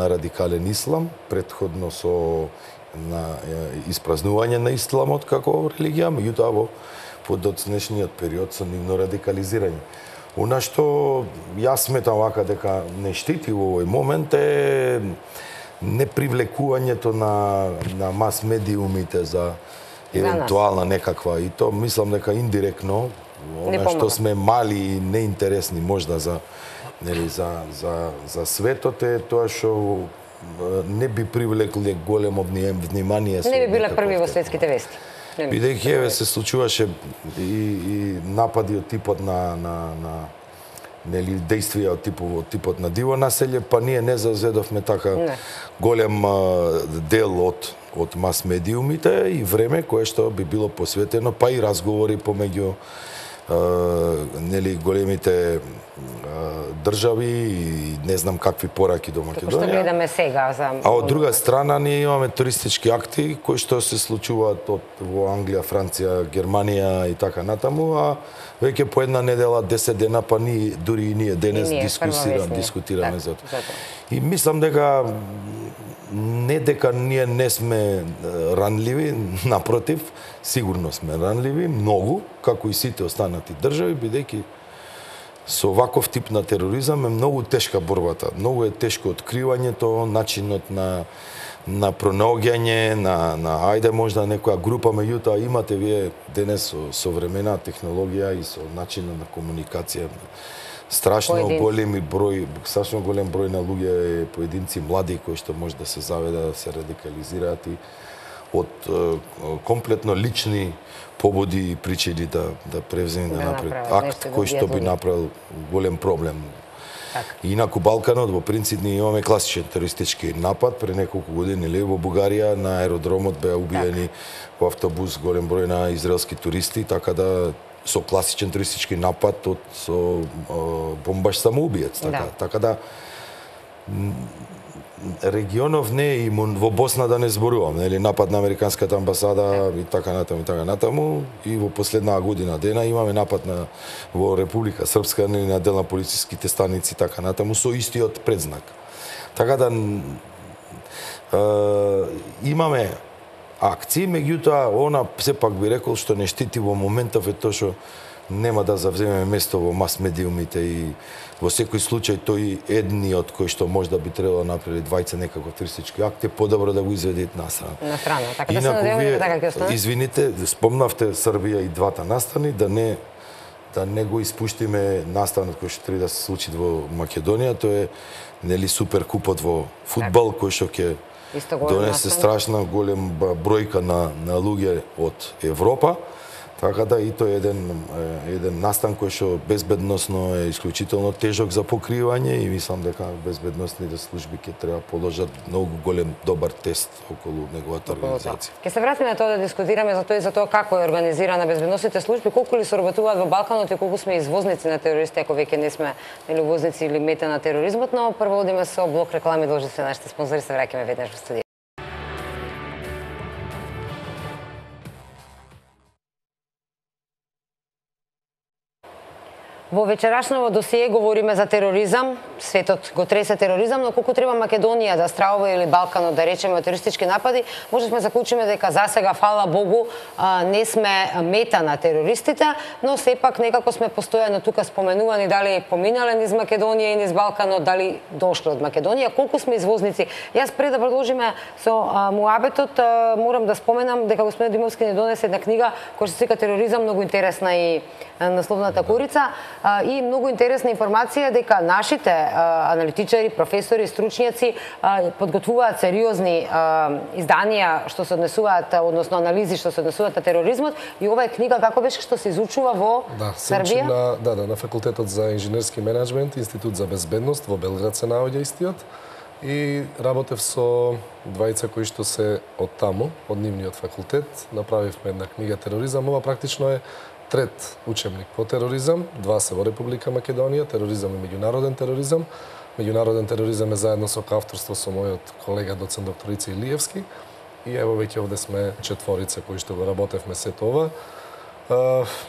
радикален ислам, претходно со испразнување на исламот како религија, меѓутоа во подоцнешниот период со нивно радикализирање. Она што јас сметам вака дека не штити во овој момент е непривлекувањето на мас медиумите за евентуална некаква, и то мислам дека индиректно, она што сме мали и неинтересни можда за светот е тоа што не би привлекле големо внимание. Не би биле први во светските вести. Бидејќи еве се случуваше и напади од типот на нели действија од типот на диво населје, па ние не зазедовме така голем дел од мас медиумите и време кое што би било посветено, па и разговори помеѓу нели големите држави и не знам какви пораки до Македонија. Што гледаме сега за... А од друга страна ние имаме туристички акти кои што се случуваат во Англија, Франција, Германија и така натаму, а веќе по една недела, 10 дена, па дури и ние денес дискутираме за тоа. И мислам дека не дека ние не сме ранливи, напротив, сигурно сме ранливи, многу, како и сите останати држави, бидејќи со ваков тип на тероризам е многу тешка борбата, многу е тешко откривањето, начинот на пронаоѓање, на ајде можда некоја група, меѓутоа имате вие денес со современа технологија и со начинот на комуникација страшно голем број на луѓе, поединци млади кои што може да се заведат, да се радикализираат и од комплетно лични побуди и причини да превземе да направат акт кој што би направил голем проблем. Инаку Балканот во принцип ние имаме класичен терористички напад пред неколку години или во Бугарија на аеродромот беа убиени во автобус голем број на израелски туристи, така да со класичен терористички напад со бомбаш самоубиец, така да регионов не и во Босна да не зборувам, нели напад на американската амбасада и така натаму и во последна година дена имаме напад во Република Српска на дел на полициските станици така натаму со истиот предзнак. Така да имаме акции, меѓутоа она сепак би рекол што не штити во моментов е тоа што нема да завземе место во мас медиумите и во секој случај тој едниот кој што можда би требало да направи двајца некаков терористички акт е подобро да го изведат настрана. Така да се надеваме така ќе остане. Извините, спомнавте Србија и двата настани да не го испуштиме настанот кој што треба да се случи во Македонија, тоа е нели суперкупот во фудбал кој што ќе донесе страшна голем бројка на луѓе од Европа. Така да и тоа е еден настан кој што безбедносно е исклучително тежок за покривање и мислам дека безбедносните служби ќе треба положат многу голем добар тест околу неговата организација. Ќе се вратиме на тоа да дискутираме за тоа како е организирана безбедносните служби, колку ли соработуваат во Балканот и колку сме извозници на терористи, ако веќе не сме или увозници или мета на тероризмот, но прво одиме со блок реклами, должи се нашите спонзори, се враќаме веднаш во студио. Во вечерашното досие говориме за тероризам, светот го тресе тероризам, но колку треба Македонија да стравува или Балканот да речеме од терористички напади, можеме заклучиме дека засега, фала Богу, не сме мета на терористите, но сепак некако сме постојано тука споменувани дали поминале низ Македонија и низ Балканот, дали дошле од Македонија, колку сме извозници. Јас пред да продолжиме со муабетот, морам да споменам дека господин Димовски ни донесе една книга која се вика Тероризам, многу интересна и насловната корица и многу интересна информација дека нашите аналитичари, професори, стручњаци подготвуваат сериозни изданија што се однесуваат, односно анализи што се однесуваат на тероризмот и ова е книга како беше што се изучува во Србија? На факултетот за инженерски менеджмент, Институт за безбедност во Белград се наоѓа истиот и работев со двајца кои што се од таму, од нивниот факултет, направивме една книга Тероризам, ова практично е трет учебник по тероризам, два се во Република Македонија, тероризам и меѓународен тероризам. Меѓународен тероризам е заедно со авторство со мојот колега доцент доктор Ице Илиевски и ево веќе овде сме четворица кои што го работевме сето ова.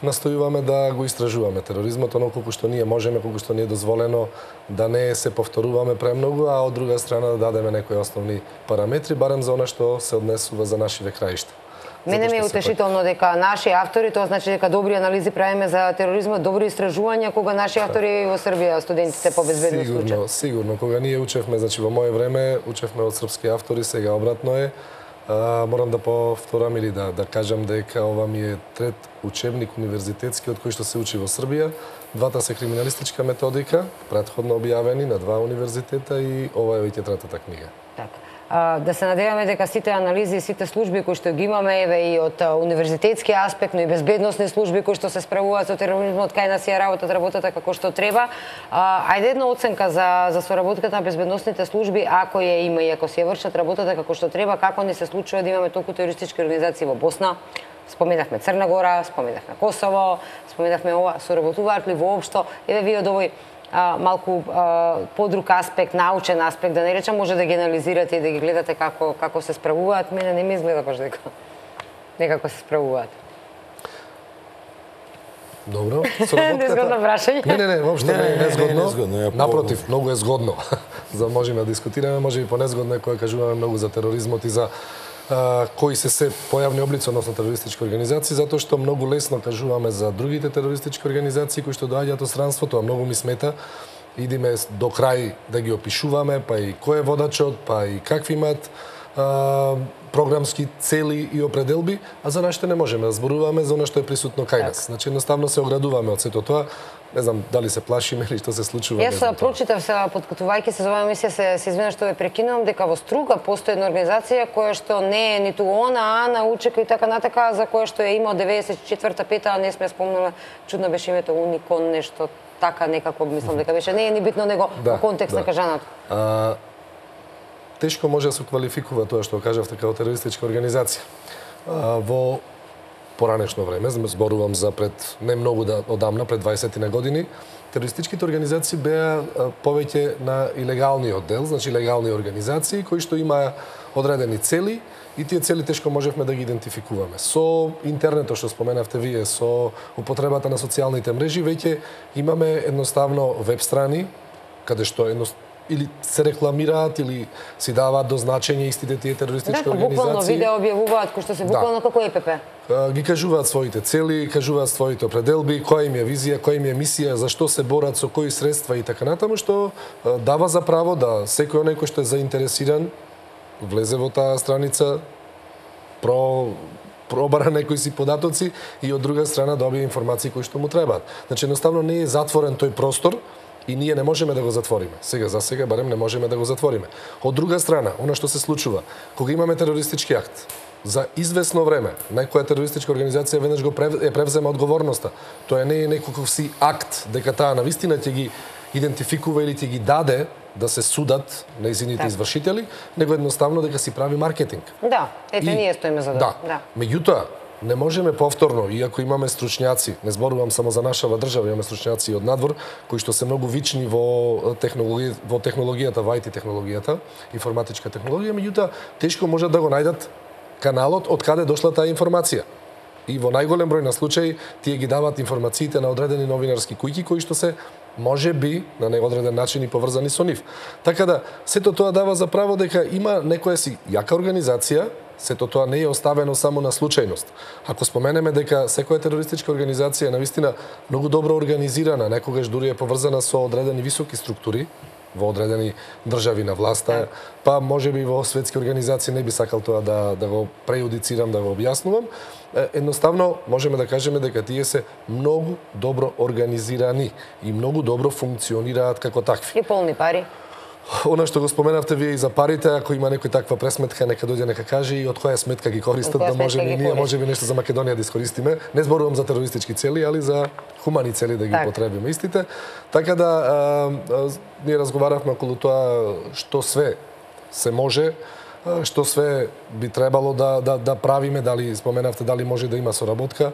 Настојуваме да го истражуваме тероризмот, оно колку што ние можеме, колку што ни е дозволено да не се повторуваме премногу, а од друга страна да дадеме некои основни параметри, барем за она што се однесува за нашиве краишта. Мене ми е утешително дека наши автори, тоа значи дека добри анализи правиме за тероризмот, добри истражувања, кога наши автори во Србија студентите по безбедност учат. Сигурно, кога ние учевме, значи во мое време учевме од српски автори, сега обратно е. Морам да повторам или да кажам дека ова ми е трет учебник универзитетски од кој што се учи во Србија. Двата се криминалистичка методика, претходно објавени на 2 универзитета и ова е веќе третата книга. Така. Да се надеваме дека сите анализи и сите служби кои што ги имаме еве и од универзитетски аспект, но и безбедносни служби кои што се справуваат со тероризмот, кај нас ја работата како што треба. Ајде една оценка за соработката на безбедносните служби, ако ја има и ако се вршат работата како што треба, како ни се случува да имаме толку терористички организации во Босна? Споменавме Црна Гора, споменавме Косово, споменавме ова, соработуваат ли воопшто? Еве вие од овој малку подруг аспект, научен аспект, да не речам, може да ги анализирате и да ги гледате како се справуваат. Мене не ми изгледа баш дека некако се справуваат. Добро. Незгодно прашање? Не, воопшто не е незгодно. незгодно, Напротив, многу е згодно. За можеме да дискутираме, може и понезгодно е кога кажуваме многу за тероризмот и за кои се појавни облици, односно терористички организации, затоа што многу лесно кажуваме за другите терористички организации кои што доаѓаат од странството, а многу ми смета. Идиме до крај да ги опишуваме, па и кој е водачот, па и какви имаат програмски цели и определби, а за нашите не можеме да зборуваме за она што е присутно кај нас. Значи едноставно се оградуваме од сето тоа. Не знам дали се плашиме или што се случува. Јас прочитав се подкатувајќи се за оваа емисија, се извинувам што ве прекинувам, дека во Струга постои една организација која што не е ниту Ана, Учека и така натака, за која што ја има од 94-5, а не сме спомнала, чудно беше името Уникон, нешто така некако мислам дека беше. Не е ни битно него во контекст на кажаното. Тешко може да се квалификува тоа што кажавте како терористичка организација. Во поранешно време, зборувам за пред не многу одамна, пред 20 на години, терористичките организации беа повеќе на илегалниот дел, значи легални организации кои што имаа одредени цели и тие цели тешко можевме да ги идентификуваме. Со интернетот што споменавте вие, со употребата на социјалните мрежи, веќе имаме едноставно веб страни каде што или се рекламираат или си даваат до значење истите тие терористички организации. Буквално видео објавуваат кои што се буквално како ЕПП. Ги кажуваат своите цели, кажуваат своите определби, која им е визија, која им е мисија, зашто се борат, со кои средства и така натаму, што дава за право да секој оној кој што е заинтересиран влезе во таа страница, пробара некои си податоци и од друга страна добие информации кои што му требаат. Значи едноставно не е затворен тој простор и ние не можеме да го затвориме. За сега барем не можеме да го затвориме. Од друга страна, она што се случува, кога имаме терористички акт, за известно време некоја терористичка организација веднаш го превзема одговорноста. Тоа не е некој си акт дека таа навистина ќе ги идентификува или ќе ги даде да се судат нејзините извршители, него едноставно дека си прави маркетинг. Да, ние стоиме за да. Меѓутоа, не можеме повторно, иако имаме стручњаци, не зборувам само за нашава држава, имаме стручњаци од надвор, кои што се многу вични во технологијата, во IT технологијата, информатичка технологија, меѓутоа тешко можат да го најдат каналот од каде дошла таа информација. И во најголем број на случаи тие ги даваат информациите на одредени новинарски куќи кои што се може би на неодреден начин и поврзани со нив. Така да сето тоа дава за право дека има некоја си јака организација. Сето тоа не е оставено само на случајност. Ако споменеме дека секоја терористичка организација е навистина многу добро организирана, некогаш дури е поврзана со одредени високи структури во одредени држави на власта, па можеби во светски организации, не би сакал тоа да го прејудицирам, да го објаснувам, едноставно можеме да кажеме дека тие се многу добро организирани и многу добро функционираат како такви. И полни пари. Она што го споменавте вие и за парите, ако има некој таква пресметка, нека дојде нека каже и од која сметка ги користат, да можеме и ние можеби нешто за Македонија да искористиме. Не зборувам за терористички цели, али за хумани цели да ги потребиме истите. Така да ние разговаравме околу тоа што све се може, што све би требало да правиме, дали споменавте дали може да има соработка.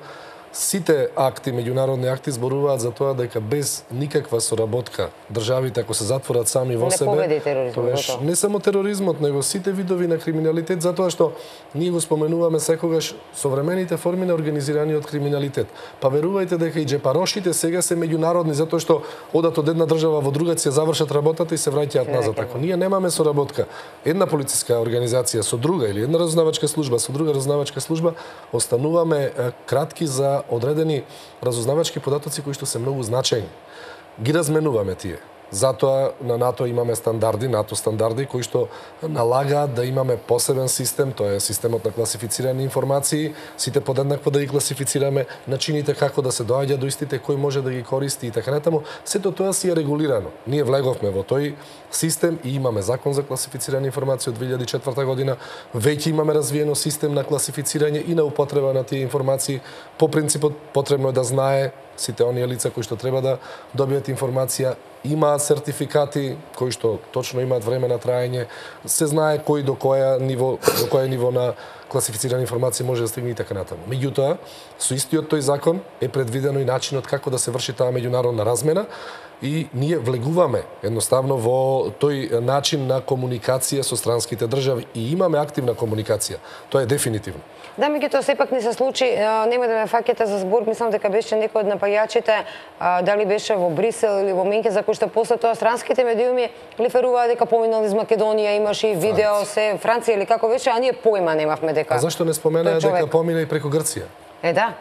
Сите акти, меѓународни акти зборуваат за тоа дека без никаква соработка државите ако се затворат сами во себе, тоа не само тероризмот, него сите видови на криминалитет, затоа што ние го споменуваме секогаш современите форми на организираниот криминалитет. Па верувајте дека и джепарошите сега се меѓународни затоа што одат од една држава во друга, се завршат работата и се враќаат назад. Ако ние немаме соработка, една полициска организација со друга или една разузнавачка служба со друга разузнавачка служба, остануваме кратки за одредени разузнавачки податоци кои што се многу значајни. Ги разменуваме тие. Затоа на НАТО имаме стандарди, НАТО стандарди кои што налагаат да имаме посебен систем, тоа е системот на класифицирани информации, сите подеднакво да ги класифицираме, начините како да се доаѓа до истите, кој може да ги користи и така натаму. Сето тоа си е регулирано. Ние влеговме во тој систем и имаме закон за класифицирани информации од 2004 година. Веќе имаме развиено систем на класифицирање и на употреба на тие информации. По принципот потребно е да знае сите оние лица кои што треба да добијат информација, имаат сертификати кои што точно имаат време на траење, се знае кој до кое ниво на класифицирана информација може да стигне и така натаму. Меѓутоа, со истиот тој закон е предвидено и начинот како да се врши таа меѓународна размена и ние влегуваме едноставно во тој начин на комуникација со странските држави и имаме активна комуникација. Тоа е дефинитивно. Да, меѓутоа сепак ни се случи, нема да ме фаќате за збор, мислам дека беше некој од напаѓачите, дали беше во Брисел или во Минке, за кој што после тоа странските медиуми лиферуваа дека поминал из Македонија, имаше и видео, се Франција или како беше, а ние појма немавме дека. А зашто не споменаа дека помина и преку Грција? Да.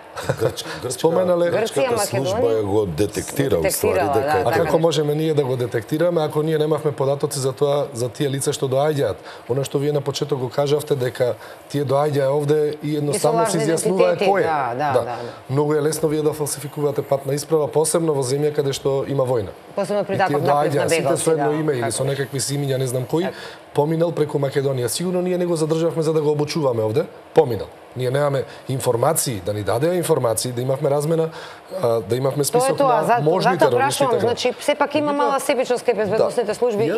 Споменале Грчката служба го детектира уствари дека. А како можеме ние да го детектираме ако ние немавме податоци за тоа, за тие лица што доаѓаат? Она што вие на почеток го кажавте дека тие доаѓаа овде и едноставно се изјаснуваат кој е. Да. Многу е лесно вие да фалсификувате патна исправа, посебно во земја каде што има војна. Посебно при таков напред на сите со едно име или со некакви имиња, не знам кои, поминал преку Македонија. Сигурно ние не го задржавме за да го обучуваме овде, поминал. Ние немаме информации, да ни дадеа информации, да имавме размена, да имавме список на можни терористи. Значи, сепак има мала себичност кај безбедносните служби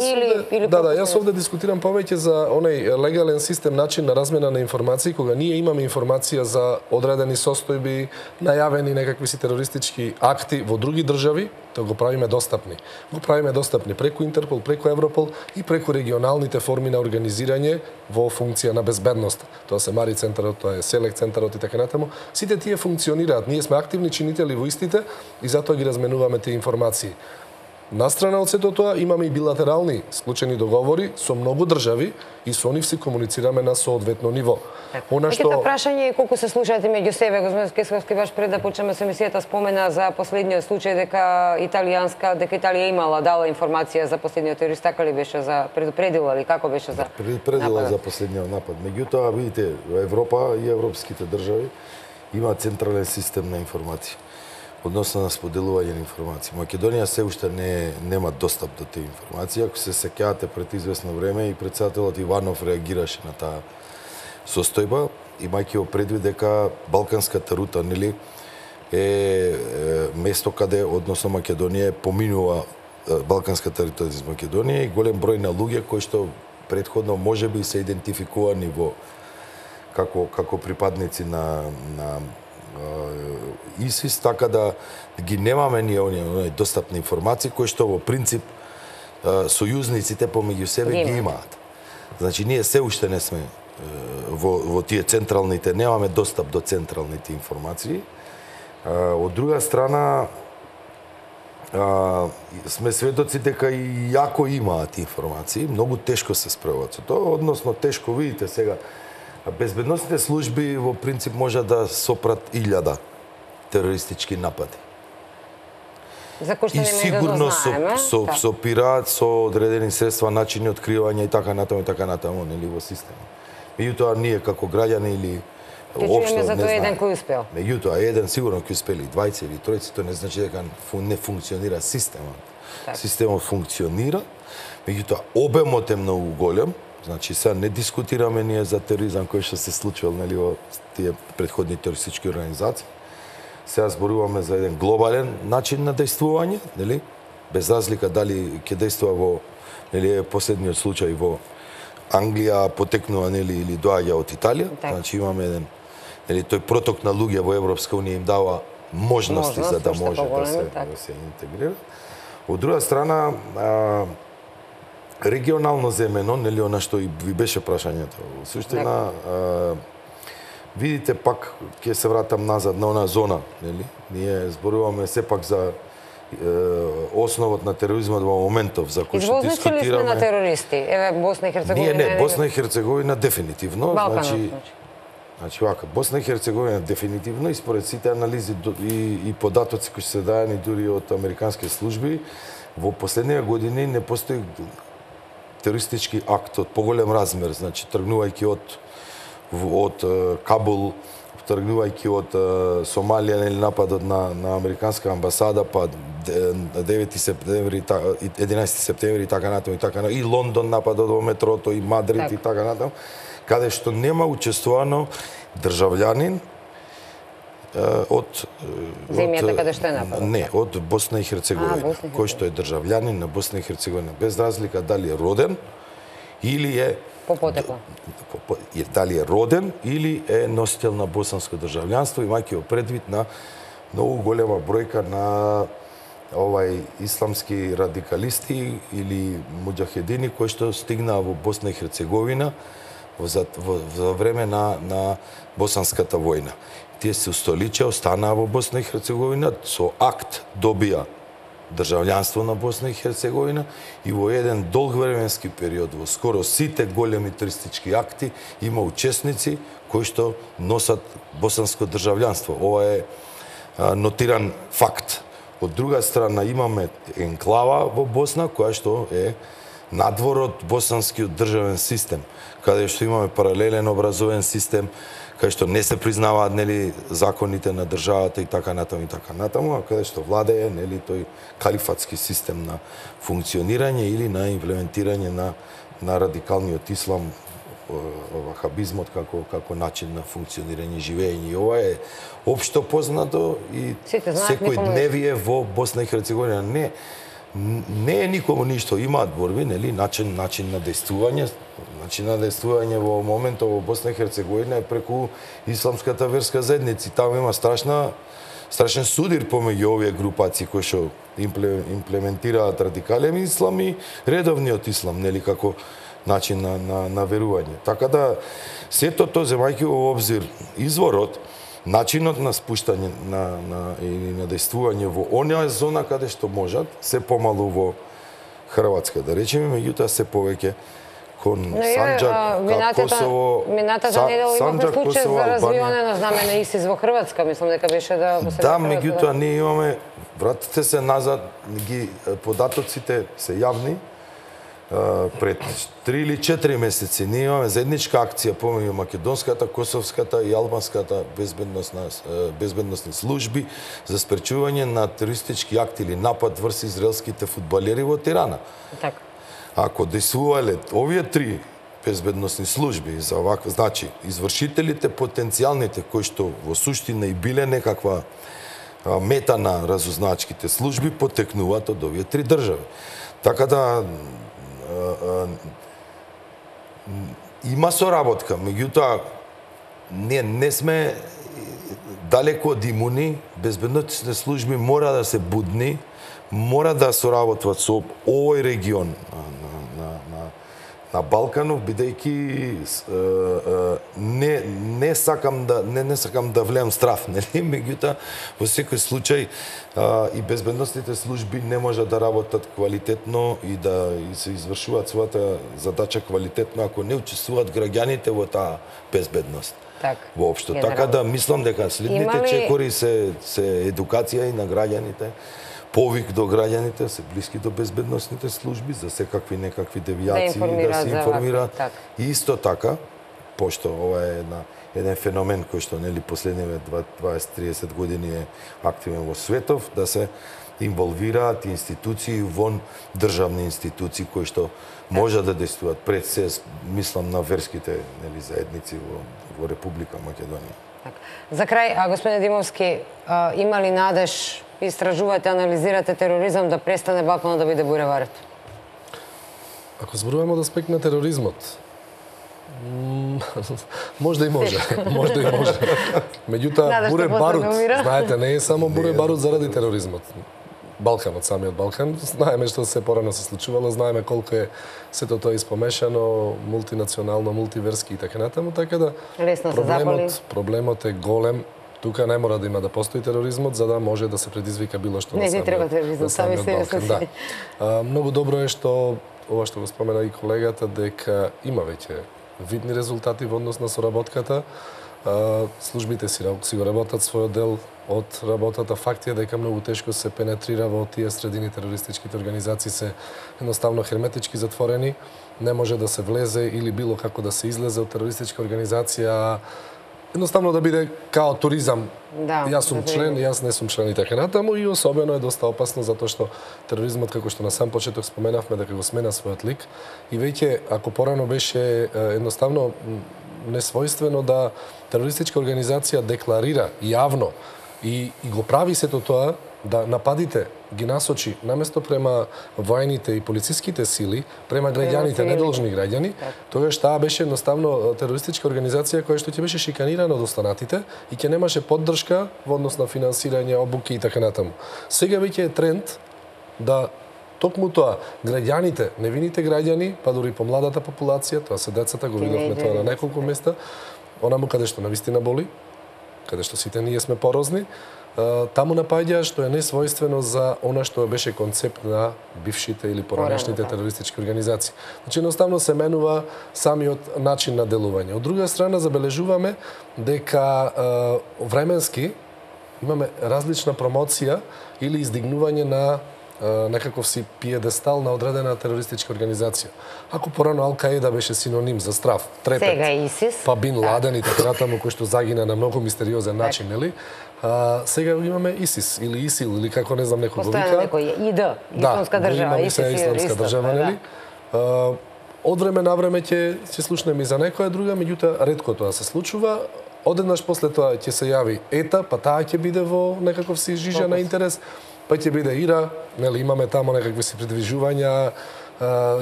или Да, јас овде дискутирам повеќе за оној легален систем, начин на размена на информации, кога ние имаме информација за одредени состојби, најавени некакви си терористички акти во други држави, тоа го правиме достапни. Го правиме достапни преку Интерпол, преку Европол и преку регионалните форми на организирање во функција на безбедност. Тоа се Мари центарот, тоа е Селек центарот и така натаму. Сите тие функционираат. Ние сме активни чинители во истите и затоа ги разменуваме тие информации. Настрана од сето тоа имаме и билатерални склучени договори со многу држави и со нив си комуницираме на соодветно ниво. Она што прашање е колку се слушате меѓу себе. Господин Кесковски баш пред да почнеме со емисијата спомена за последниот случај дека Италија имала дала информација за последниот терорист, така ли беше, за предупредила или како беше за предупредила за последниот напад. Меѓутоа, видите, во Европа и европските држави има централен систем на информација односно на споделување на информации. Македонија се уште нема достап до тие информации. Ако се сеќавате пред известно време и претседателот Иванов реагираше на таа состојба, имајќи го предвид дека Балканската рута, нели, е место каде односно Македонија поминува Балканската рута из Македонија и голем број на луѓе кои што претходно можеби се идентификувани во како припадници на ИСИС, така да ги немаме ние оние достапни информации кои што во принцип сојузниците помеѓу себе ги имаат. Значи ние се уште не сме во тие централните, немаме достап до централните информации. Од друга страна сме сведоци дека и јако имаат информации, многу тешко се справуваат со тоа, односно тешко, видите сега, безбедносните служби во принцип може да сопрат 1000 терористички напади. За кои што и сигурно сопираат со одредени средства, начини откривање и така натаму, нели, во системот. Меѓутоа ние како граѓани или општо за тоа еден кој успел. Меѓутоа еден сигурно ќе успели, двајца или тројца, тоа не значи дека не функционира системот. Системот функционира, меѓутоа обемот е многу голем. Значи сега не дискутираме ние за тероризам кој што се случил, нели, во тие претходни терористички организации. Сега зборуваме за еден глобален начин на дејствување, нели? Без разлика дали ќе дејствува во, нели, последниот случај во Англија потекнува, нели, или доаѓа од Италија. Значи имаме еден, нели, тој проток на луѓе во Европска унија им дава можности за да може да се интегрира. Од друга страна, регионално земено, нели, она што и ви беше прашањето. Суштина, видите, пак ќе се вратам назад на она зона, нели? Ние зборуваме сепак за основот на тероризмот во моментов за кој што дискутираме. Извозници ли сме на терористи? Еве Босна и Херцеговина. Не, Босна и Херцеговина дефинитивно, значи вака, Босна и Херцеговина дефинитивно и според сите анализи и податоци кои се даени дури од американски служби, во последниве години не постои терористички акт од поголем размер, значи тргнувајќи од Кабул, тргнувајќи од Сомалија, нели нападот на американска амбасада, па 9 септември, 11 септември и така натаму и така натаму, и Лондон нападот во метрото, и Мадрид и така натаму, каде што нема учествувано државјанин од земјата каде што е нападот. Не, од Босна и Херцеговина, кој што е државјанин на Босна и Херцеговина, без разлика дали е роден или е по потекло. Дали е роден или е носител на босанско државјанство, имајќи го предвид на многу голема бројка на исламски радикалисти или муџахедини кои што стигнаа во Босна и Херцеговина во време на Босанската војна. Тие се устоличеа, останаа во Босна и Херцеговина, со акт добија државјанство на Босна и Херцеговина и во еден долг временски период, во скоро сите големи туристички акти, има учесници кои што носат босанско државјанство. Ова е нотиран факт. Од друга страна имаме енклава во Босна, која што е надвор од босанскиот државен систем, каде што имаме паралелен образовен систем, каде што не се признаваат нели законите на државата и така натаму, а каде што владее нели тој калифатски систем на функционирање или на имплементирање на радикалниот ислам, вахабизмот како начин на функционирање и живење. И ова е општо познато и секојдневие во Босна и Херцеговина. Не е никому ништо, имаат борби, нели, начин на действување. Начин на действување во моментот во Босна и Херцеговина е преку исламската верска заедница. Таму има страшен судир помеѓу овие групации кои што имплементираат радикален ислам и редовниот ислам, нели, како начин на верување. Така да сето тоа земајќи во обзир изворот, начинот на спуштање или на действување во онаа зона каде што можат, се помалу во Хрватска, да речеме, меѓутоа се повеќе кон Санџак, Косово, минатата недела имавме случај за развивање на знаме на ИСИС во Хрватска, мислам дека беше да го се. Да, меѓутоа ние имаме, вратите се назад, податоците се јавни. Пред 3 или 4 месеци ние имаме заедничка акција помеѓу македонската, косовската и албанската безбедносни служби за спречување на терористички акти или напад врз израелските фудбалери во Тирана. Така. Ако действувале овие 3 безбедносни служби за ваква, значи извршителите потенцијалните кои што во суштина и биле некаква мета на разузначките служби потекнуваат од овие 3 држави. Така да има соработка, меѓутоа не сме далеко од имуни. Безбедносните служби мора да се будни, мора да соработват со овој регион на Балканов, бидејќи не сакам да влеам страв, нели? Меѓутоа во секој случај и безбедносните служби не можат да работат квалитетно и да се извршуваат својата задача квалитетно ако не учествуваат граѓаните во таа безбедност. Воопшто. Така да мислам дека следните чекори се едукација и на граѓаните, повик до граѓаните, се блиски до безбедносните служби за секакви некакви девијации, да се информираат. И исто така, пошто ова е еден феномен кој што нели последниве 20-30 години е активен во светов, да се инволвираат институции вон државни институции кои што може да действуваат пред се, мислам на верските нели заедници во Република Македонија. За крај, господине Димовски, има ли надеж, истражувате, анализирате тероризам да престане Балканот да биде бујреварот? Ако зборуваме од аспект на тероризмот, може да и може. Меѓутоа, буре барут, знаете, не е само буре барут заради тероризмот. Балканот, самиот Балкан, знаеме што се порано се случувало, знаеме колку е сето тоа испомешано, мултинационално, мултиверски и така натаму, така да проблемот е голем. Тука не мора да има да постои тероризмот за да може да се предизвика било што на самиот. Не треба тероризмот, сами се. Многу добро е што ова што го спомена и колегата дека има веќе видни резултати во однос на соработката. службите си го работат својот дел од работата. Факт е дека многу тешко се пенетрира во тие средини. Терористичките организации се едноставно херметички затворени, не може да се влезе или било како да се излезе од терористичка организација, едноставно да биде као туризам. Да, јас сум член, јас не сум член и така натаму, и особено е доста опасно затоа што тероризмот, како што на сам почеток споменавме, дека го смена својот лик и веќе ако порано беше едноставно несвојствено да терористичка организација декларира јавно и го прави сето тоа, да нападите ги насочи наместо према војните и полициските сили, према граѓаните, недолжни граѓани, тогаш таа беше едноставно терористичка организација која што ќе беше шиканирана од останатите и ќе немаше поддршка во однос на финансирање, обуки и така натаму. Сега веќе е тренд да токму тоа, граѓаните, невините граѓани, па дури помладата популација, тоа се децата, го видовме тоа на неколку места, онаму каде што навистина боли, каде што сите ние сме порозни, таму напаѓа што е несвојствено за она што беше концепт на бившите или поранешните терористички организации. Значи, едноставно се менува самиот начин на делување. Од друга страна, забележуваме дека временски имаме различна промоција или издигнување на некаков си пиедестал на одредена терористичка организација. Ако порано Ал-Каеда беше синоним за страв, трепет, сега ИСИС, па Бин Ладен и така натаму, кој што загина на многу мистериозен начин, нели? Сега имаме ИСИС или ИСИЛ или како не знам некој го вика. Некој ИД, Исламска држава, ИСИС Исламска држава, нели? Од време на време ќе слушнеме и за некоја друга, меѓутоа ретко тоа се случува. Одеднаш после тоа ќе се јави ЕТА, па таа ќе биде во некаков си жижа на интерес, па ќе биде ИРА, нели, имаме тамо некакви си придвижувања,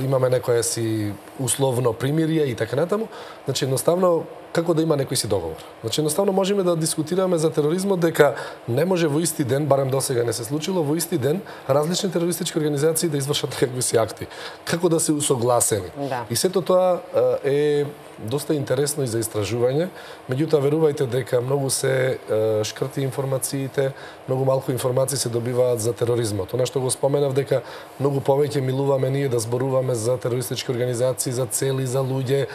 имаме некоја си условно примирие и така натаму. Значи, едноставно, како да има некој си договор. Значи, едноставно можеме да дискутираме за тероризмот дека не може во исти ден, барем досега не се случило, во исти ден различни терористички организации да извршат некакви си акти. Како да се усогласени. Да. И сето тоа е доста интересно и за истражување, меѓутоа верувајте дека многу се шкрти информациите, многу малку информации се добиваат за тероризмот. Она што го споменав дека многу повеќе милуваме ние да зборуваме за терористички организации, за цели, за луѓе,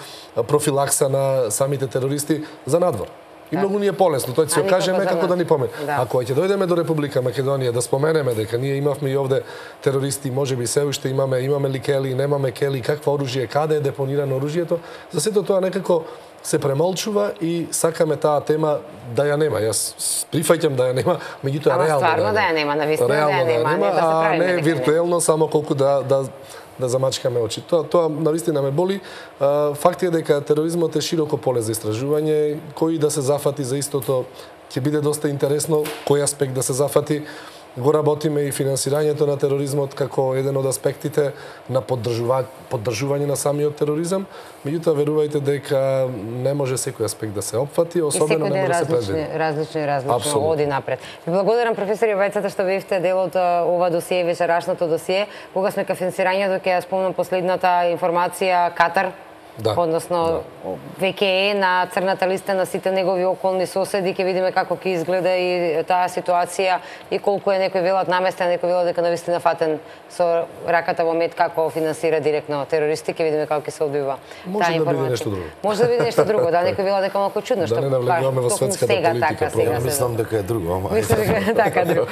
профилакса на самите терористи за надвор. И многу ни е полесно, тоа ќе се кажеме како да ни помине. Ако ќе дојдеме до Република Македонија да споменеме дека ние имавме и овде терористи, можеби се уште имаме ли кели, немаме кели, какво оружје, каде е депонирано оружјето, за сето тоа некако се премолчува и сакаме таа тема да ја нема. Јас прифаќам да ја нема, меѓутоа реално стварно да ја нема, навистина да ја нема, а не виртуелно само колку да замачкаме очи. Тоа навистина ме боли. Факт е дека тероризмот е широко поле за истражување, кој да се зафати за истото ќе биде доста интересно, кој аспект да се зафати. Го работиме и финансирањето на тероризмот како еден од аспектите на поддржување на самиот тероризам. Меѓутоа, верувајте дека не може секој аспект да се опфати, особено не може да се предвиди. Различно оди напред. Ви благодарам, професор Јовајцата, што бевте дел од ова досие, вечерашното досие. Кога сме ка финансирањето, ќе ја спомнам последната информација, Катар, односно веќе е на црната листа на сите негови околни соседи, ќе видиме како ќе изгледа и таа ситуација и колку е некој велат наместен, некој велат дека навистина фатен со раката во мед како финансира директно терористи, ќе видиме како ќе се одвива таа информација. Може да биде нешто друго. Може да биде нешто друго, да, некој велат дека малку чудно што да не навлегуваме во светската политика. Мислам дека е друго, ама. Мислам дека е така друго.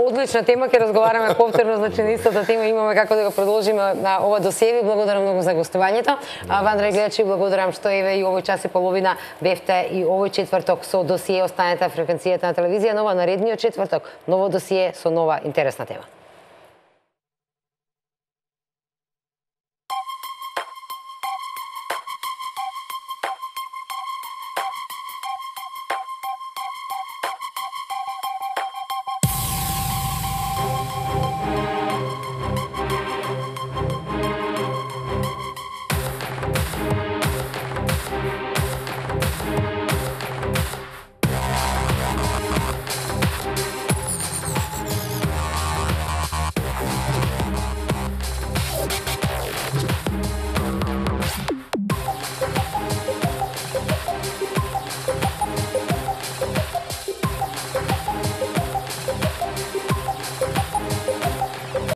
Одлична тема, ќе разговараме повторно, значи на истата тема имаме како да го продолжиме на ова досие. Ви благодарам многу за гостувањето. Вандра гледачи, благодарам што еве и овој час и половина бевте и овој четврток со досие. Останете на фреквенцијата на телевизија Нова наредниот четврток. Ново досие со нова интересна тема.